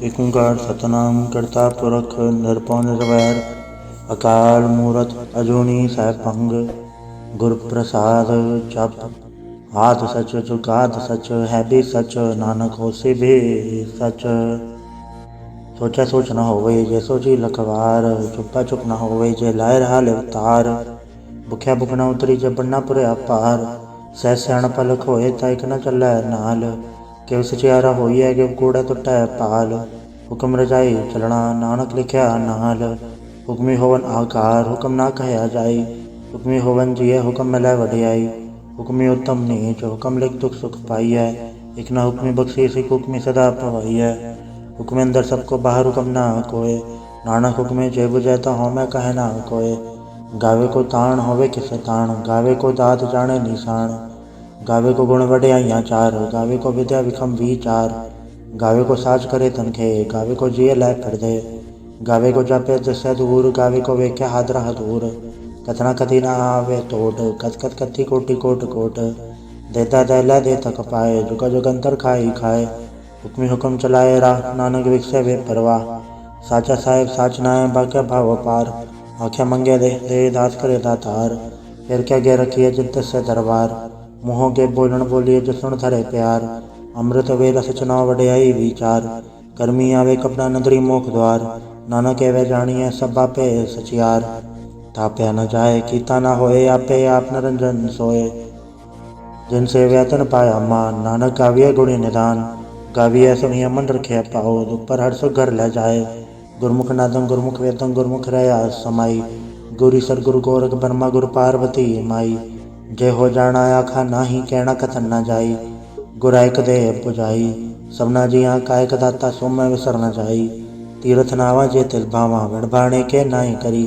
एक ओंकार सतनाम करता पुरख निरपौ निरवैर अकाल मूरत अजूनी सैभंग गुर प्रसाद जप आद सच जुगाद सच है भी सच नानक होसी भी सच। सोचा सोच न होवे जे सोची लखवार चुप्पा चुप न होवे जे लाए रहा अवतार भुख्या भुख न उतरी जे बनना पुरया पार सह सियाणप लख होए ताइक न चलै नाल किव सचियारा होइए किव कूड़ा टुटै पाल हुक्म रजाई चलना नानक लिखिया नाल हुक्मी होवन आकार हुक्म ना कहया जाई हुक्मी होवन जिय हुक्म मिलै वडियाई हुक्मी उत्तम नीच हुक्म लिख दुख सुख पाइयै एक न हुक्मी बख्शीस एक हुक्मी सदा पवाइयै हुक्मे अंदर सबको बाहर हुक्म ना कोय नानक हुक्मे जे बुझै ता होमै कहे ना कोय गावे को ताण होवे किसे ताण गावे को दात जाने निशान गावे को गुण वड्याइयां चार गावे को विद्या विखम विचार गावे को साज करे तनखे गावे को जिय लै कर दे गावे को जापे जसै दूर गावे को वेख्या हादरा हदूर कथना कथी ना आवे तोट कथ कथ कथी कोटि कोट कोट देता दे लै दे तक पाए जुगा जुगंतर खाई खाए हुक्मी हुक्म चलाए राह नानक विकसे वे परवाह साचा साहेब साच नाय बाक्या भाव पार आख्या मंगे दे दास करे दातार फिर क्या गे रखिए जित से दरबार मुँहों के बोलन बोलिए जो सुन धरे प्यार अमृत वे रस चुनाव वड्याई विचार गर्मी आवे कपड़ा नदरी मोख द्वार नानक वे जानिए सब बापे सचियार ताप्या न जाए कीता न होए आपे आप निरंजन सोए जिनसे व्यतन पाया मान नानक गाविय गुणी निदान गाविय सुनिय मन रखे पाओ दुख पर हर सुख घर ले जाए गुरमुख नादं गुरमुख वेदं गुरमुख रया समाई गुरी सर गुरु गोरख ब्रह्मा गुरु पार्वती माई जय हो जाना आखा नाही कहना कथन न जाई गुराइक दे बुझाई सबना जिया कायक दाता सोम विसर न जाई तीर्थ नावा जे तिल भावा विण भाणे के नाई करी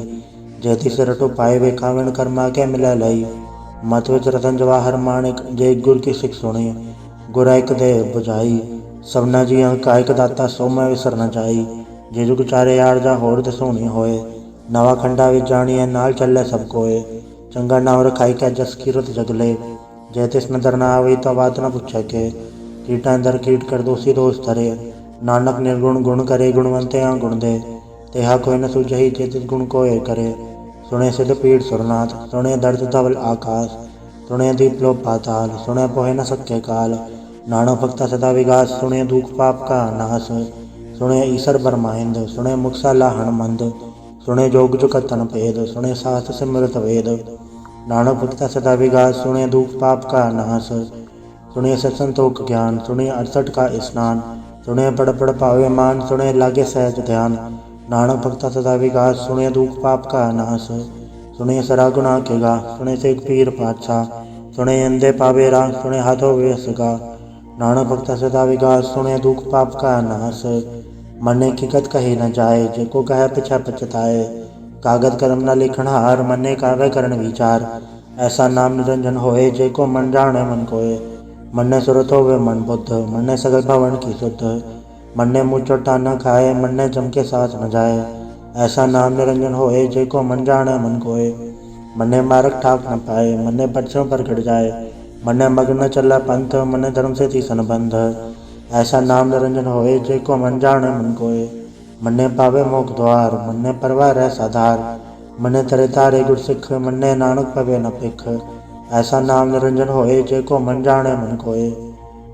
जय तिस रटो पाए वे खाविण कर्मा के मिलै लई मत विच रतन जवाहर माणिक जय गुर की सिख सुनी गुराइक दे बुझाई सबना जिया कायक दाता सोम विसर न जाई जे जुग चारे आरजा होर दसोनी होए नवा खंडा विच जानिए नाल चले सब कोए चंगा नाम रखाई क्या जस कीरत जगले जय तिस नदर न आवी तो बात न पूछे के कीटा अंदर कीट कर दोषी दोष धरे नानक निर्गुण गुण करे गुणवंते गुण दे तेहा कोई न सुझही जे तिस गुण कोय करे सुने सिद्ध पीठ सुरनाथ सुने दर्द धवल आकाश सुने दीप लो पाताल सुने पोहे न सके काल नानक भक्ता सदा विगास सुने दुख पाप का नाश सुने ईसर बरमाइंद सुने मुक्सा लाहन मंद सुने जोग जुकतन भेद सुने शास्त्र सिमरत वेद नानक भक्ता सदा विगास सुने दुख पाप का नाश सुने सत्संतोख ज्ञान सुने 68 का स्नान सुने पड़ पड़ पावे मान सुने लागे सहज ध्यान नानक भक्ता सदा विगास सुने दुख पाप का नाश सुने सरा गुना के गा सुने से पीर पातशाह सुने अंधे पावे राह सुने हाथों व्यस गा नानक भक्ता सदा विगास सुने दुख पाप का नाश मने की कत कही न जाए जेको कहे पिछा पछताए कागज कलम न लिखण हार मने कावे करण विचार ऐसा नाम निरंजन होए जेको मन जाने मन कोय मन्ने सुरत होवे मन बुद्ध मन्ने सगल भवन की शुद्ध मन्ने मुँह चोटा न खाए मन्ने जम के साथ न जाए ऐसा नाम निरंजन होए जेको मन जाने मन कोय मन्ने मारक ठाक न पाए मन्ने बच्चों पर घट जाए मन्ने मग्न चला पंथ मन्ने धर्म से थी संबंध ऐसा नाम निरंजन होए जेको मन जाने मन कोय मन्ने पावे मोख द्वार मन्ने परवार है साधार मन्ने तरे तारे गुर सिख मन्ने नानक पवे न पिख ऐसा नाम निरंजन होए जेको मन जाने मन कोय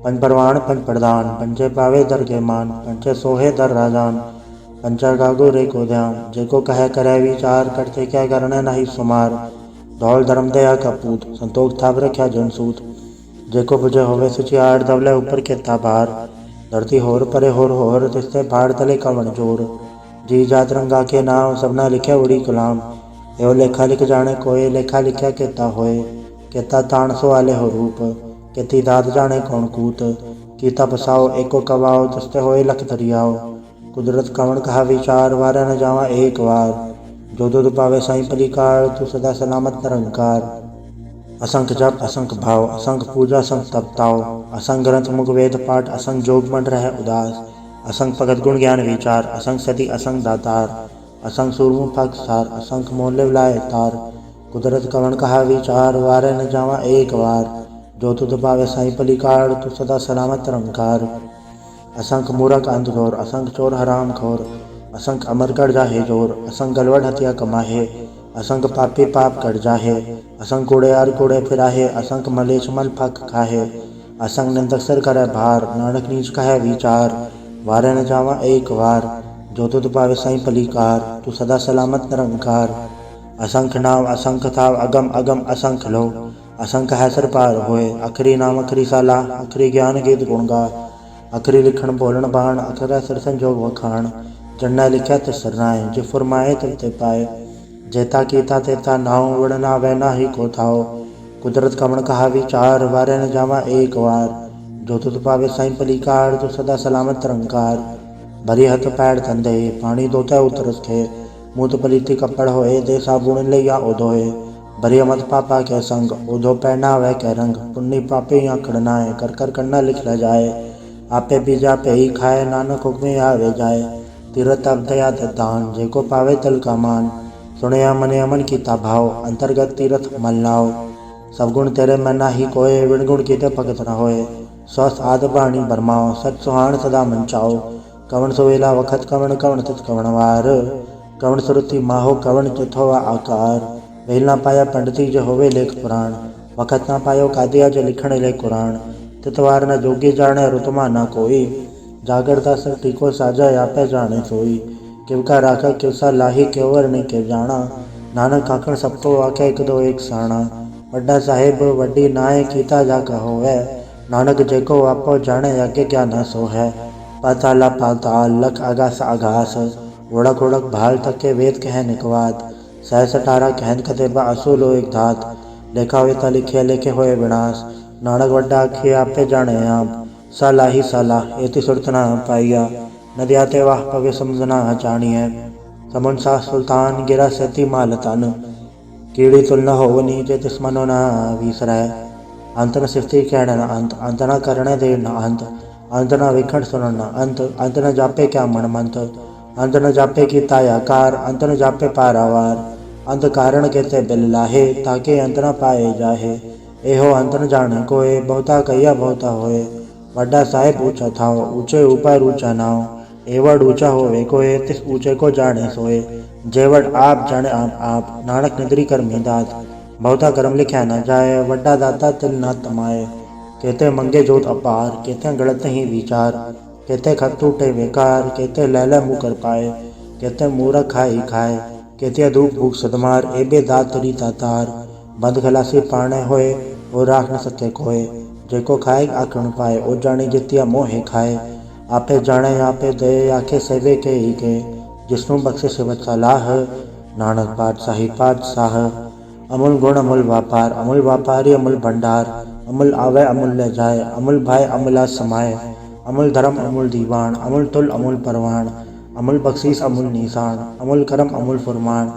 पंच परवान पंच प्रधान पंचे पावे दर के मान पंचे सोहे दर राजान पंचा गागो रे को ध्यान जेको कहे करे विचार करते क्या करने नहीं सुमार धौल धर्म दया का पूत संतोख थाप रख्या जनसूत जेको बुझे होवे सचियार दवले ऊपर के ताबार धरती होर परे होर तिसते भाड़ तले कवन जोर जी जात रंगा के नाम सबना लिखे उड़ी गुलाम एवं लेखा लिख जाने कोय लेखा लिखा केता होए केता ताण सो आले हो रूप केती दात जाने कौन कूत कीता बसाओ एको कवाओ तस्ते होए लख दरियाओ कुदरत कवन कहा विचार वारा न जावा एक वार जो दुध पावे साई पलिकार तू सदा सलामत निरंकार असंख जप असंख भाव असंख पूजा असंख तपताओ असंख ग्रंथ मुख वेद पाठ असंख जोग मन रह उदास असंख भगत गुण ज्ञान विचार असंख सती असंख दातार असंख सूरमुख सार असंख मोल लाए तार कुदरत कवन कहा विचार वारे न जावा एक वार जो तुध पावे साई पलिकार तू सदा सलामत निरंकार असंख मूरख अंधघोर, असंख चोर हराम खोर, असंख अमर कर जाहे जोर, असंख गलवड हत्या कमाहे, असंख पापी पाप कर जाहे, असंख कूड़ेयार कूड़े फिराहे, असंख मलेच मल फक खाहे, असंख निंदक सिर करे भार, नानक नीच कहे विचार, वारे न जावा एक वार, जो तुध पावे साई पलीकार, तू सदा सलामत निरंकार। असंख नाव असंख थाव, अगम अगम असंख लो, असंख है सर पार होए, अखरी नाम अखरी साला, अखरी ज्ञान गीत गुण गा, अखरी लिखण बोलन बाण, अखरा सिर संजोग वखाण, जन्ना लिखा तिस सरनाए, जे फुरमाए तिल ते पाए, जेता कीता तेता नाव, वड़ना वैना ही को थाओ, कुदरत कमण कहा विचार, वारे न जावा एक वार, जो तुध पावे साई पलीकार, तू सदा सलामत निरंकार। भरी हथ पैर धंधे, पानी धोते उतरस थे, मुँह पलीती कपड़ होए, दे साबुन लैया ओधोए, भरी मत पापा के संग, ओधो पहना वह के रंग, पुण्य पापे आंकड़ नाए, कर कर करना लिख ल जाए, आपे बीजा पे ही खाए, नानक हुक्मे आवे जाए, तीरथ अब दया दान, जेको पावे तिल का मान, सुनया मने अमन कीता भाव, अंतर्गत तीरथ मल नाव, सब गुण तेरे में ना ही कोय, विण गुण कीते भगत न होए, स्वस्थ आद बाणी बरमाओ, सच सुहान सदा मन चाओ, कवन सुवेला वखत कवन, कवन तित कवन वार, कवन सुरति माहो, कवन चित होवा आकार, वेल ना पाया पंडिती जो होवे लेख पुराण, वखत ना पायो कादिया जो लिखण ले कुरान, तितवार न जोगी जाने रुतमा ना कोई, जागरता सर टीको साजा आपे जाने सोई, किवका राखा किवसा लाही, क्योवर ने के जाना, नानक काकण सबको आखे एक दो एक साणा, वड्डा साहेब वड्डी नाए, कीता जाका होवे, नानक जेको आपो जाने, आगे क्या न सो है, पाताला पाताल लख आगास आगास, उड़क उड़क भाल तक के वेद कह निकवात, सहस अठारह कहन कतेबा असूलो एक धात, लेखा वेता लिखे लेखे होए विनाश, नानक वड्डा आखे आपे जाने आप, साला ही साला एति सुरत ना पाइया, नदिया ते वाह पवे समझना जानिए, समुन सा सुल्तान गिरा सेती माल तन, कीड़ी तुल न होवनी जे तिस मनो न विसरै, अंत न सिफती कहण न अंत, अंत न करणे दे न अंत, अंत न विखण सुनन न अंत, अंत न जापे क्या मन मंत, अंत न जापे की तायाकार, अंत न जापे पारावार, अंत कारण केते बिल लाहे, ताके अंत न पाए जाहे, एहो अंत न जाने कोय, बहुता कहिया बहुता होए, वड्डा साहेब ऊंचा थाओ, ऊंचे ऊपर ऊंचा नाव, एवड ऊंचा होवे कोय, तिस ऊंचे को जाने सोए, जेवड आप जाने आप, नानक निद्री कर में दात, बहुता कर्म लिखा न जाए, वड्डा दाता तिल न तमाए, कहते मंगे जोत अपार, कहते गलत ही विचार, कहते खत टूटे बेकार, कहते लैला मुँह कर पाए, कहते मूरख खाए खाए, कहते धूप भूख सदमार, एबे दात तरी तातार, बंद खलासी पाने होए, वो राख न सके कोय, जेको खाए आखण पाए, ओ जाने जितिया मोहे खाए, आपे जाने आपे दे, आखे सेवे के ही के, जिसनु बख्शे सेवत सलाह, नानक पातशाह, अमूल गुण अमूल व्यापारी अमूल भंडार, अमूल आवे अमूल ले जाए, अमूल भाई अमूला समाए, अमूल धर्म अमूल दीवान, अमूल तुल अमूल परवान, अमूल बख्शीस अमूल निशान, अमूल करम अमूल फुरमान,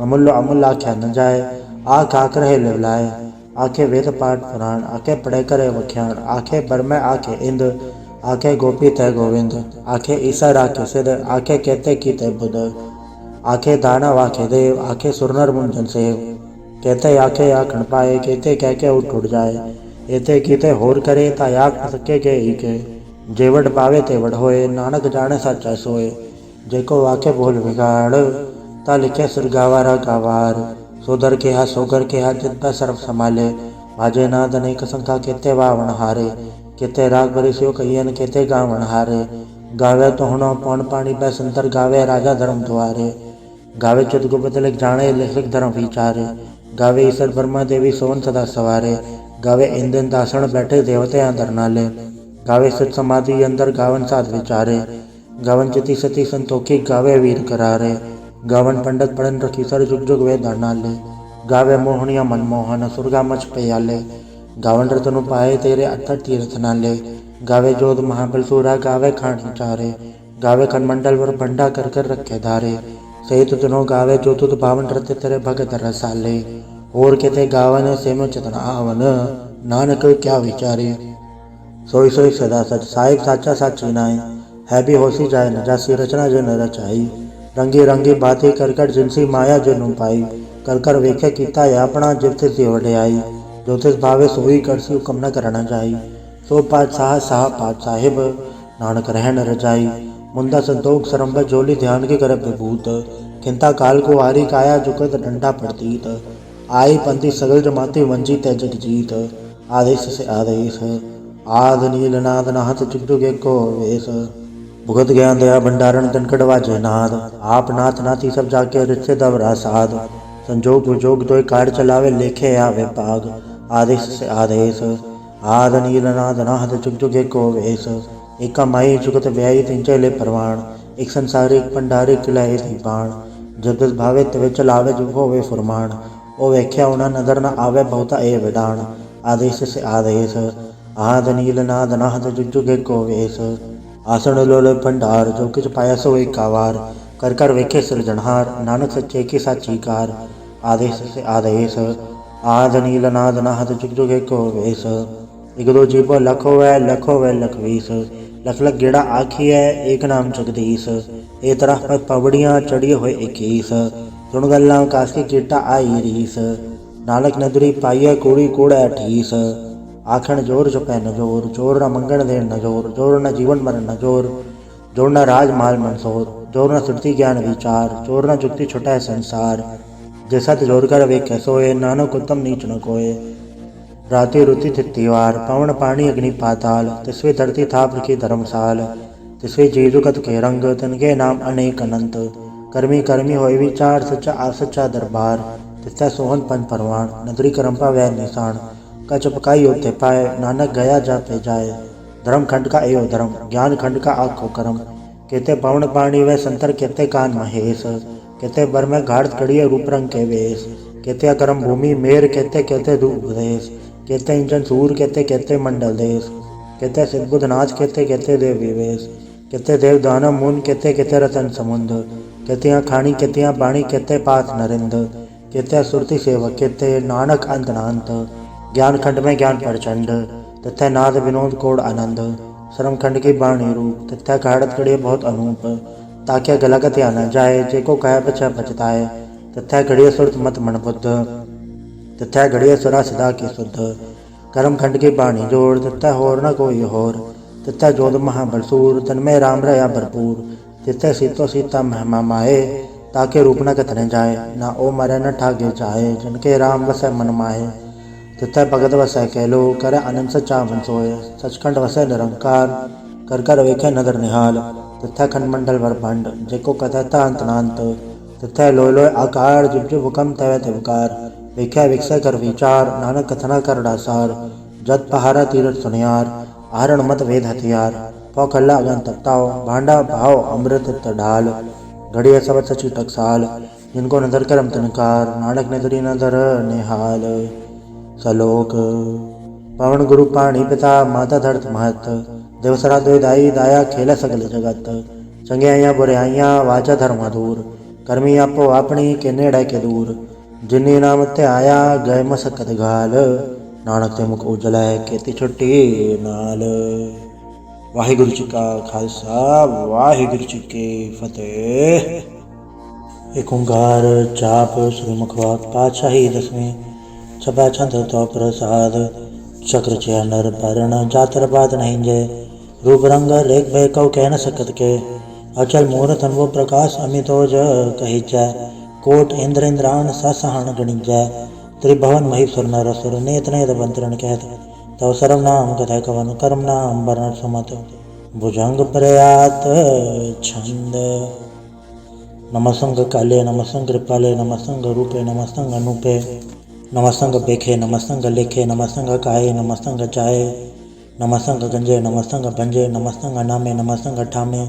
अमूल अमूल आख्या न जाए, आख आख रहे लेवलाए, आखे वेद पाठ पुराण, आखे पढ़े करे वख्याण, आखे बरमे आखे इंद, आखे गोपी तय गोविंद, आखे ईसर आखे सिद्ध, आखे कहते की तय बुध, आखे दानव आखे देव, आखे सुरनर मुंजन सेव, कहते आखे आखण पाए, कहते कह के उठ जाए, एते कीते होर करे, ता आख न सके के ही के, जेवड पावे तेवड होए, नानक जाने सच्चा सोए, जेको आखे बोल बिगाड़, ता लिखे सिर गावारा गावार, सोदर के हा सोगर के हा जित पर सर्व संभाले, भाजे नाद अनेक संख्या केते वावण हारे, केते राग भरी सियो कहियन केते गावण हारे, गावे तो हुनो पौन पानी पे संतर, गावे राजा धर्म द्वारे, गावे चित गुप्त लिख जाने लिख धर्म विचारे, गावे ईश्वर ब्रह्मा देवी सोवन सदा सवारे, गावे इंद्र दासण बैठे देवते अंदर नाले, गावे सत समाधि अंदर गावन साध विचारे, गावन चिति सती संतोखी, गावे वीर करारे, गावन पंडित पढ़न रखी सर जुग जुग वे नाले, गावे मोहनिया मनमोहन सुरगा मच पे गावन रतनु पाए तेरे अत्तर तीर्थ नाले, गावे जोध महाबल सूरा, गावे खानी चारे, गावे खनमंडल वर भंडा कर कर रखे धारे, सही तुतनो गावे जो तुत भावन रते तेरे भगत रसाले, और कहते गावन से में चतना आवन, नानक क्या विचारे, सोई सोई सदा सच, साहिब साचा साची नाई, है भी होसी जाए न जासी, रचना जो न रचाई, रंगी रंगी बातें कर कर जिनसी माया जो नु पाई, कर कर वेखे कीता है अपना जित से वड्याई, जो तिस भावे सोई करसी हुक्म न करना जाई, सो पातशाह साह पात साहिब, नानक रहन रजाई। मुंदा संतोख सरम्भ जोली ध्यान के कर विभूत। खिंता काल को हारी काया जुगत डंडा प्रतीत। आई पंथी सगल जमाती मंजी तय जग जीत। आदेश से आदेश आद नील नाद नाहत जुग जुग एको वेश। भुगत ज्ञान दया भंडारण तनकड़ वाजे नाद। आप नाथ नाथी सब जाके रिश्ते दबरा साध। संजोग विजोग दोय कार चलावे लेखे आवे पाग। आदेश से आदेश आद नील नाद नाहत जुग जुग एको वेश। एका माई जुगत व्यायी तिंचे ले परवाण। एक संसारी एक पंडारी किलाए दीपाण। जब जस भावे तवे चलावे जो होवे फुरमाण। ओ व्याख्या उना नदर न आवे बहुता ए विडाण। आदेश से आदेश आद नील नाद नाहत जुग जुग एको वेश। आसन लोल भंडार जो किछ पाया सो एकावार। कर कर वेखे सृजनहार नानक सच्चे की साची कार। आदेश से आदेश आद नील नाद नाहत जुग जुग एको वेश। एक दो जीवो लखो वै लखवीस। लख लख गेड़ा आखी है एक नाम जगदीश। ए तरह पर पवड़ियाँ चढ़ी हुए 21। सुन गल्ला काश की चीटा आई रीस। नानक नदरी पाइय कूड़ी कूड़ा ठीस। आखण जोर छुपै न जोर जोर न मंगण देन न जोर जोर न जीवन मरण न जोर जोर न राज माल मनसोर जोर न सुरति ज्ञान विचार जोर न जुक्ति छुटै संसार। जैसा जोर कर वेख सोए नानक उत्तम नीच न कोय। राति रुति तिथिवार पवन पानी अग्नि पाताल। तिसवे धरती थाप रखी धर्मसाल। तिसवे जीजु कत के रंग तिनके नाम अनेक अनंत। कर्मी कर्मी होय विचार सच्चा असच्चा दरबार। तिस्ता सोहन पन परवान नगरी करम्पा वै निशान। कच पकाई योथे पाए नानक गया जा पे जाए। धर्म खंड का एयो धर्म ज्ञान खंड का आखो कर्म। कहते पवन पानी व संतर कहते कान महेश। कहते बर में घाट कड़िए रूप रंग के वेश। कहते अकरम भूमि मेर कहते धूप देश। कहते इंजन सूर कहते मंडल देश। कहते सिद्धबुद्ध नाथ कहते देव विवेश। कहते देव दानव मुन कहते रतन समुंद। कहते खानी कहते बाणी कहते पाथ नरिंद। कहते सुरति सेवक कहते नानक अंत नांत। ज्ञान खंड में ज्ञान प्रचंड तथा नाद विनोद कोड आनंद। श्रम खंड की बाणी रूप तथा घाड़त कड़िए बहुत अनूप। ताकि गलगत या न जाए जेको कह बचा बचताए। तथा घड़िए सुरत मत मन बुद्ध तथा घड़िए सुरा सदा की शुद्ध। कर्म खंड की बाणी जोड़ तथा होर न कोई होर। तथा जोध महाबलसूर तन्मय राम रया भरपूर। तिथे सीतो सीता महिमा माए ताके रूप न कतने जाए। ना ओ मरे न ठागे जाए जिनके राम वसै मन माए। तिथे भगत वसै कहलो करे आनंद सच्चा मन सोय। सचखंड वसै निरंकार कर कर वेखे नदर निहाल। तिथे खंड मंडल ब्रह्मांड जेको कथता अंत नांत। तिथे लोय लोय आकार जिब जिब हुकम तवे तिवकार। वेख्या विकसय कर विचार नानक कथना कर डासार। जत पहारा तीरथ सुनियार आहरण मत वेद हथियार। पौ खल्ला अगन तपताओ भांडा भाव अमृत ढाल। घड़िया सब सची टकसाल जिनको नदर करम तनकार। नानक नदरी नदर निहाल। सलोक पवन गुरु पाणी पिता माता धरत महत। देवसरा द्वेदाई दाया खेल सगल जगत। चंगियाइया बुराइयां वाचा धर्म दूर। कर्मी आपो अपनी के नेड़े के दूर। जिन्नी नाम ते आया गए मसकत गाल। नानक ते मुख उजल है खेती छुट्टी नाल। वाहिगुरु जी का खालसा वाहिगुरु जी की फतेह। एक ओंकार जाप श्री मुखवाक पातशाही दसवीं। छपा छंद तो प्रसाद चक्र चैनर परण जातर बात नहीं जय। रूप रंग लेख भय कौ कह न सकत के। अचल मूर्त अनुभव प्रकाश अमितोज कही जय। कोट इंद्र इंद्रान ससहन गणिजय। त्रिभुवन महीसुर नर असुर नेत नेत बंतरण कहत। तव सर्व नाम कथय कवन कर्म नाम वर्ण सुमत। भुजंग प्रयात छंद नमस्संग काले नमस्संग कृपाले नमस्संग रूपे नमस्संग अनूपे। नमस्संग बेखे नमस्संग लेखे नमस्संग काये नमस्संग चाये। नमस्संग गंजे नमस्संग भंजे नमस्संग नामे नमस्संग ठामे।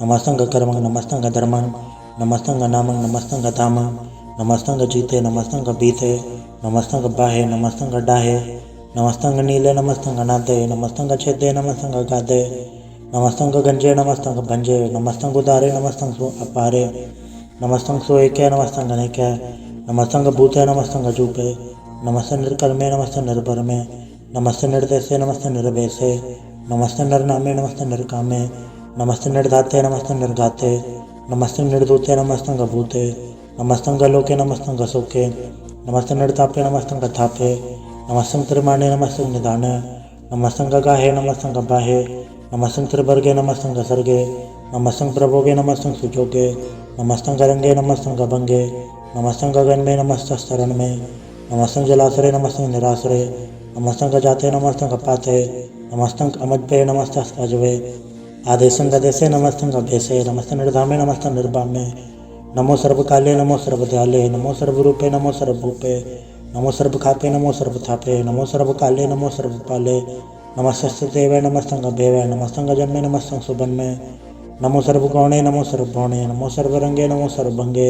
नमस्संग कर्मंग नमस्संग धर्मंग नमस्संग नामंग नमस्संग धामंग। नमस्संग जीते नमस्संग बीते नमस्संग बाहे नमस्संग डाहे। नमस्संग नीले नमस्संग नादे नमस्संग छेदे नमस्संग गादे। नमस्संग गंजे नमस्संग भंजे नमस्संग उदारे नमस्संग अपारे। नमस्संग सोएके नमस्संग अनेके नमस्संग भूते नमस्संग जूपे। नमस्ते निर्कर्मे नमस्ते निर्भरमे नमस्ते निर्देशे नमस्ते निर्वेशे। नमस्ते निर्नामे नमस्ते निर्कामे नमस्ते निर्धाते नमस्ते निर्घाते। नमस्ते निर्दूते नमस्तंग भूते नमस्तंग लोके नमस्तंग सुखे। नमस्ते निर्तापे नमस्तंग थापे नमस्तंग त्रिमाणे नमस्तंग निधाने। नमस्तंग गाहे नमस्तंग बाहे नमस्तं त्रिवर्गे नमस्तं गसर्गे नमस्तं प्रभोगे नमस्तं सुजोगे नमस्तं गरंगे नमस्तं गभंगे नमस्तं गगन में नमस्तस्तरण में नमस्तं जलासरे नमस्तं निरासरे नमस्तं गजाते नमस्तं गपाते नमस्तं अमज्ञे नमस्तं अजवे आदेशं गदेशे नमस्तं गभेशे नमस्तं निर्धामे नमस्तं निर्भामे नमो सर्वकाले नमो सर्वदयाले नमो सर्वरूपे नमो सर्वभूपे नमो सर्वखापे नमो सर्वथापे नमो सर्वकाले नमो सर्वपाले नमस्तस्ते देवे नमस्तं गभेवे नमस्तं गजन्मे नमस्तं सुबन्मे नमो सर्वगौणे नमो सर्वभौणे नमो सर्वरंगे नमो सर्वभंगे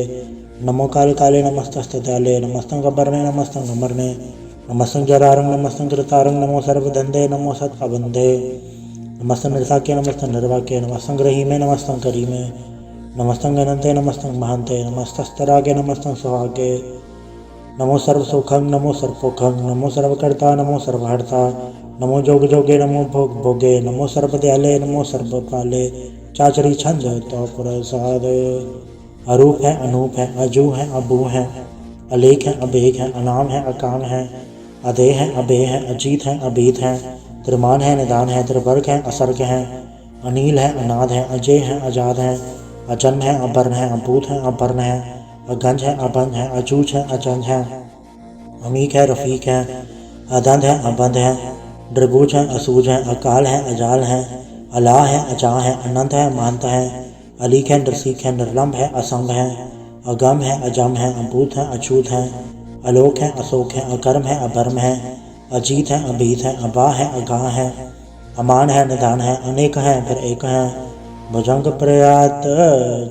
नमो काल काले नमस्तस्ते दयाले नमस्तं गबर्णे नमस्तं गमर्णे नमस्तं जरारंग नमस्तं कृतारंग नमो सर्वधंधे नमो सत्पाबंधे नमस्तं निर्साके नमस्तं निर्वाके नमस्तं ग्रहीमे नमस्तं करीमे नमस्तं गणन्ते नमस्तं महान्ते नमस्तस्तरागे नमस्तं सुहागे नमो सर्वसुखं नमो सर्वपोखं नमो सर्वकर्ता नमो सर्वहर्ता नमो जोग जोगे नमो भोग भोगे नमो सर्वदयाले नमो सर्वपाले चाचरी छंद तो प्रसाद अरूप है अनूप है अजू है अबू है अलेख है अबेख है अनाम है अकाम है अदे है अबे है अजीत है अबीत है त्रिमान है निदान है त्रिवर्ग है असर्ग है अनील है अनाद है अजय है आजाद है अजन्म है अबर्ण है अभूत है अबर्ण है अगंज है अबंध है अजूज है अजंज है अमीक है रफीक है अदंध है अबंध है द्रिभुज है असूज है अकाल है अजाल है अलाह है अजा है अनंत है महंत है अलीक है नरसीक है निर्लम्ब है असंग है अगम है अजम है अभूत है अछूत है अलोक है अशोक है अकर्म है अभर्म है अजीत है अभीत है अबा है अगाह है अमान है निदान है अनेक है फिर एक है भुजंग प्रयात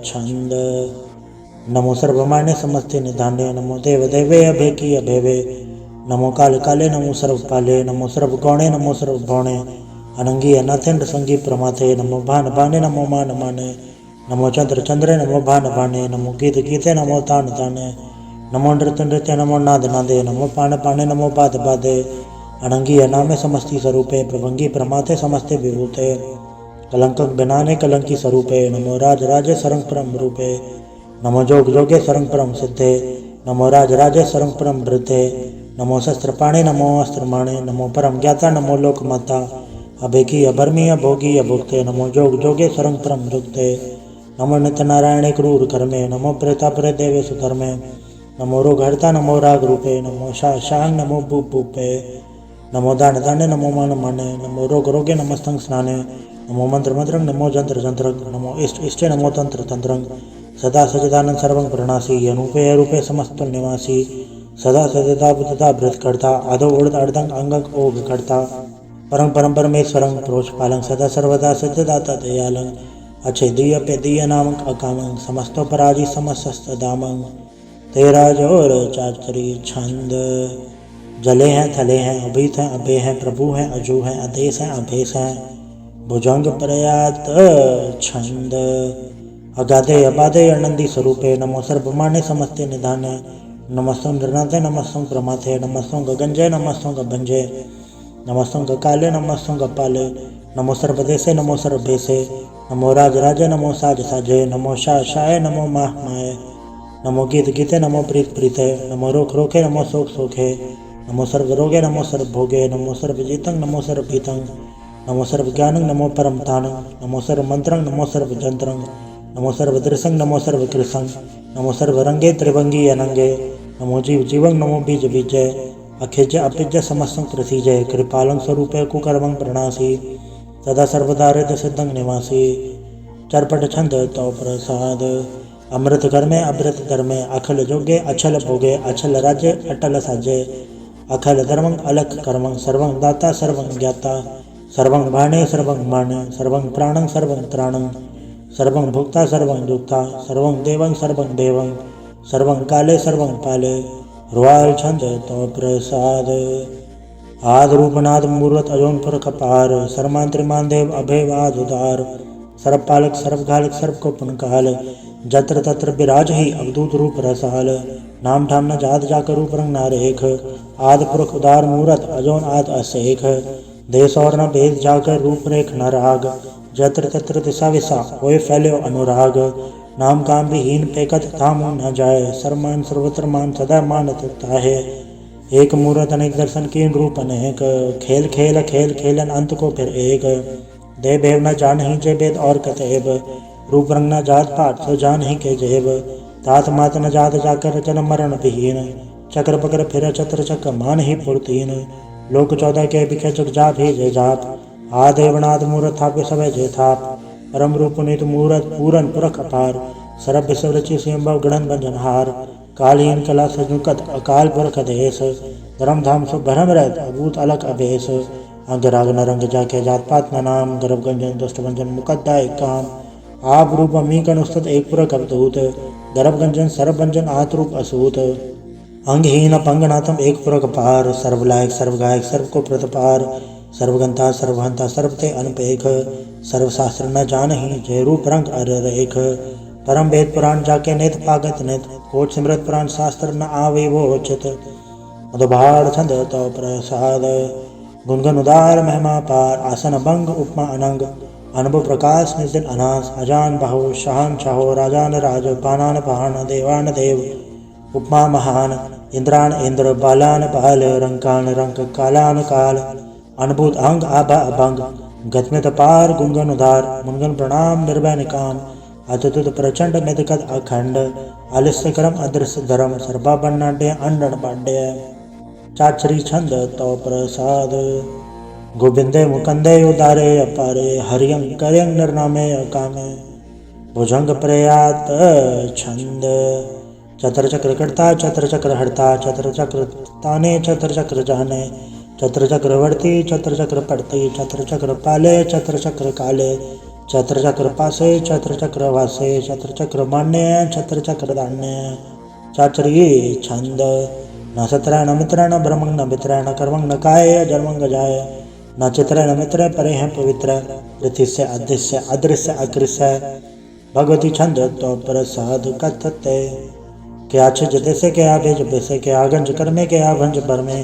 छंद नमो सर्वमान्य समस्ते निधाने नमो देव देवे अभे की अभेवे नमो काल काले नमो सर्वपाले नमो सर्वगौणे नमो सर्वभौणे अनंगी अनाथेन्द्र संगी प्रमाथे नमो भान भाने नमो मान माने नमो चंद्र चंद्रे नमो भान भाने नमो गीत गीते नमो तान ताने नमो नृत्य नृत्य नमो नाद नादे नमो पान पाने नमो बाद बादे अनंगी अनामे समस्ती स्वरूपे प्रभंगी प्रमाथे समस्ते विभूते कलंकक बनाने कलंकी स्वरूपे नमो राज राजे सरंग परम रूपे नमो जोग जोगे सरंग परम सिद्धे नमो राज राजे सरंग परम वृद्धे नमो शस्त्र पाणे नमो अस्त्र माणे नमो परम ज्ञाता नमो लोक माता अभेकी अभर्मी अभोगी अभुक्ते नमो जोग जोगे सरंग परम जुक्ते नमो नित्य नारायण क्रूर कर्मे नमो प्रेता प्रे देवे सुधर्मे नमो रोग हरता नमो राग रूपे नमो शाह शांग नमो भूप भूपे नमो दान दाने नमो मान माने नमो रोग रोगे नमस्तंग स्नाने नमो मंत्र मंत्रंग नमो जंत्र जंत्रंग नमो इष्ट इष्टे नमो तंत्र तंत्रंग सदा सजदानंद सर्वं प्रणासी अनुपे रूपे समस्त निवासी सदा सजदा बुद्धता भृत करता आदो उड़द अर्धंग अंगंग ओग करता परम परम परमेश्वरं प्रोच पालं सदा सर्वदा सत्यदाता दयालं अच्छे दिय पे दिय नामक अकामं समस्तो पराजी समस्त दामं तेरा जोर चाचरी छंद जले हैं थले हैं अभीत हैं अभे हैं प्रभु हैं अजू हैं अदेश हैं अभेश हैं भुजंग प्रयात छंद अगाधे अबाधे अनंदी स्वरूपे नमो सर्वमाने समस्ते निधाने नमस्तों निर्नाथे नमस्तों प्रमाथे नमस्तों गगंजय नमस्तों गभंजे नमस्तों काले नमस्तों पाले नमो सर्वदेशे नमो सर्वभेशे नमो राज राजे नमो साज साजे नमो शाह शाय नमो माह माए नमो गीत गीते नमो प्रीत प्रीते नमो रोख रोखे नमो शोक सोखे नमो सर्व रोगे नमो सर्व भोगे नमो सर्व जीतं नमो सर्व पीतं नमो सर्व ज्ञानं नमो परम तानं नमो सर्व मंत्रं नमो सर्व जंत्रं नमो सर्व दृसं नमो सर्व कृसं नमो सर्व रंगे त्रिभंगी अनंगे नमो जीव जीवं नमो बीज बीजय अखिज अपिज समस्तं प्रसीजय कृपालं स्वरूपे कुकर्मं प्रणासी सदा सर्वदा हृदय सिद्धं निवासी चरपट छंद तो प्रसाद अमृत कर्मे अमृत धर्मे अखल जोगे अछल भोगे अछल राज्य अटल साजे अखल धर्मं अलख कर्मं सर्वं दाता सर्वं ज्ञाता सर्वं भाणे सर्वं माने सर्वं प्राणं सर्वं त्राणं सर्वं भुक्ता सर्वं दुक्ता सर्वं देवं सर्वं देवं सर्वं काले सर्वं पाले रुआल छंद तो प्रसाद आद रूपनाद मूर्त अजोनपुर कपार सर्मान त्रिमान देव अभेव आद उदार सर्वपालक सर्वघालक सर्व को पुनकाल जत्र तत्र विराज ही अवधूत रूप रसाल नाम ठाम न जात जाकर रूप रंग नारेख आद पुरख उदार मूरत अजोन आद असेख देश और न भेद जाकर रूप रेख न राग जत्र तत्र दिशा विसा होए फैल्यो अनुराग नाम काम विहीन पेकत धाम न जाए सर्वमान सर्वत्र मान सदा मानत ताहे एक मूर्त अनेक दर्शन कीन रूप अनेक खेल खेल खेल खेलन अंत को फिर एक दे भेव न जान ही जे भेद और कतेब, रूप रंग न जात पात सो जान ही के जेब, तात मात न जात जाकर जन्म मरण विहीन, चक्र पकर फिर चत्र चक मान ही फुर्तीन, लोक 14 के बिखे जग जा भेजे जाप, आदेवनाद मूरत थापे सभे जे थाप, परम रूप नित मूरत पूरन पुरख अपार, सरब विश्व रचि सिंबव गणन बंजनहार, कालहीन कला सजुकत अकाल पुरख देश, धर्म धाम सो भरम रहत अभूत अलग अभेश, अंग राग न रंग जाके जात पात न नाम, गर्भ गंजन दुष्ट भंजन मुकद्दा एक काम, आप रूप अमी कण उस्तत एक पुरख अवधूत, गर्भ गंजन सर्व भंजन आत रूप असूत, अंगहीन अपंग नाथम एक पुरख पार, सर्वलायक सर्वगायक सर्व को प्रतपार, सर्वगंता सर्वहंता सर्वते अनपेख, सर्वशास्त्र न जानहि जय रूप रंग अर रेख, परम वेद पुराण जाके नित पागत नित, कोट सिमरत पुराण शास्त्र न आवे वो चित, मधुभार छंद तो प्रसाद, गुनगुन उदार महिमा पार, आसन भंग उपमा अनंग, अनुभव प्रकाश निजिन अनास, अजान बाहु शाहन शाहो राजान राज, पानान पहान देवान देव, उपमा महान, इंद्रान इंद्र बालान बाल, रंकान रंक कालान काल, अनुभूत अंग आभा अभंग, गतमित पार गुंगन उदार, मुनगन प्रणाम निर्भय निकाम, अतुत प्रचंड मिदकद अखंड, आलिस्य क्रम अदृश्य धर्म, सर्वा बन्नाड्य अंडन पाड्य, चाचरी छंद तो प्रसाद, गोविंदे मुकंदे उदारे अपारे, हरियं करयं निर्नामे अकामे, भुजंग प्रयात छंद, चतर चक्र करता चतर चक्र हरता, चतर चक्र ताने चतर चक्र जाने, चतर चक्र वर्ती चतर चक्र पड़ती, चतर चक्र पाले चतर चक्र काले, चतर चक्र पासे चतर चक्र वासे, चतर चक्र मान्य चतर चक्र दान्य, चाचरी छंद, न सत्र न मित्र न ब्रह्मंग न मित्र, न कर्मंग न काय जन्मंग जाय, न चित्र न मित्र परे हैं पवित्र, पृथ्वी अदृश्य अदृश्य अकृष्य, भगवती छंद तो प्रसाद कथते, क्या छज जैसे क्या भेज बैसे, क्या गंज करमे क्या भंज भरमे,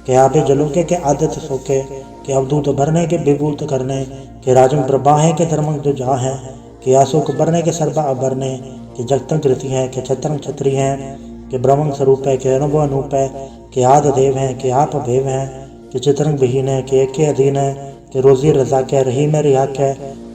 क्या पे जलों के आदत सोके, के अवधूत भरने के विभूत करने, के राजंग प्रभा के धर्मंग जो जा है, के आशोक भरने के सर्वा अभरने, के जगतंग कृति है, के छत्रंग छत्री हैं, के ब्रह्मंग स्वरूप है, के अनुभव अनूप है, के आद देव हैं, के आप भेव हैं, के चित्रंग विहीन है, के एक के अधीन है, के रोजी रजा के रही में रिहा है,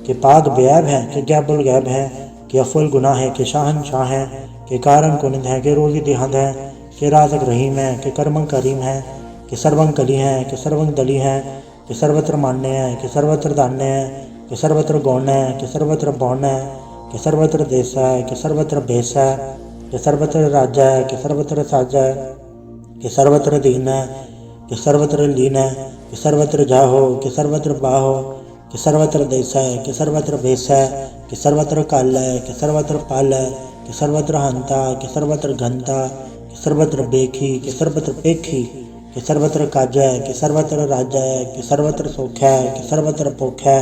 के पाग बेअब है, के गैबुल गैब है, के अफुल गुनाह है, के शाहन शाह है, के कारण कुनिंद है, के रोजी दिहंद है, के राजक रहीम है, के कर्मंग करीम है, के सर्वंग कली है, के सर्वंग दली है, के सर्वत्र मान्य है, के सर्वत्र दान्य है, के सर्वत्र गौण है, के सर्वत्र बौन है, के सर्वत्र देश है, के सर्वत्र भेष है, के सर्वत्र राज्य है, के सर्वत्र साज है, के सर्वत्र दीन है, के सर्वत्र लीन है, के सर्वत्र जाहो, के सर्वत्र बाहो, के सर्वत्र देश है, के सर्वत्र भेष है, के सर्वत्र काल है, के सर्वत्र पाल है, के सर्वत्र हंता, के सर्वत्र घंता, के सर्वत्र बेखी, के सर्वत्र पेखी, के सर्वत्र काजय, के सर्वत्र राज्य, के सर्वत्र सोख है, के सर्वत्र पोख है,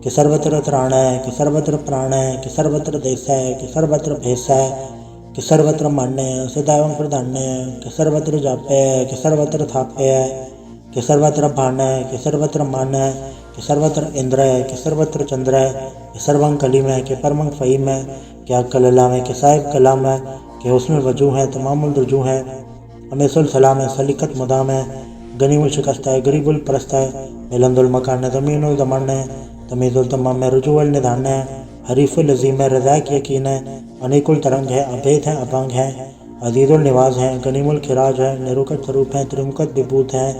के सर्वत्र त्राण है, के सर्वत्र प्राण है, के सर्वत्र देश है, के सर्वत्र भेष है, के सर्वत्र मान्य सदैव प्रधान्य, के सर्वत्र जाप्य, के सर्वत्र थाप्य, के सर्वत्र भान है, के सर्वत्र मान है, के सर्वत्र इंद्र है, के सर्वत्र चंद्र है, के सर्वंग कलीम है, के परमंग फहीम है, क्या कललाम है, के साहिब कलाम है, के उसमें वजू है, तमामुल रुजू है, हमेशुल सलाम है, सलीकत मुदाम है, गनीमुल शिकस्त है, गरीबुल परस्त है, मिलंदुल मकान है, तमीनुल दमन है, तमीजुल तमाम है, रुजुअल निधान है, हरीफुल अजीम है, रज़ाक यकीन है, अनेकुल तरंग है, अभेद है, अभंग है, अजीजुल निवाज है, गनीमुल खिराज है, निरुकत स्वरूप है, त्रिमुकत विभूत है,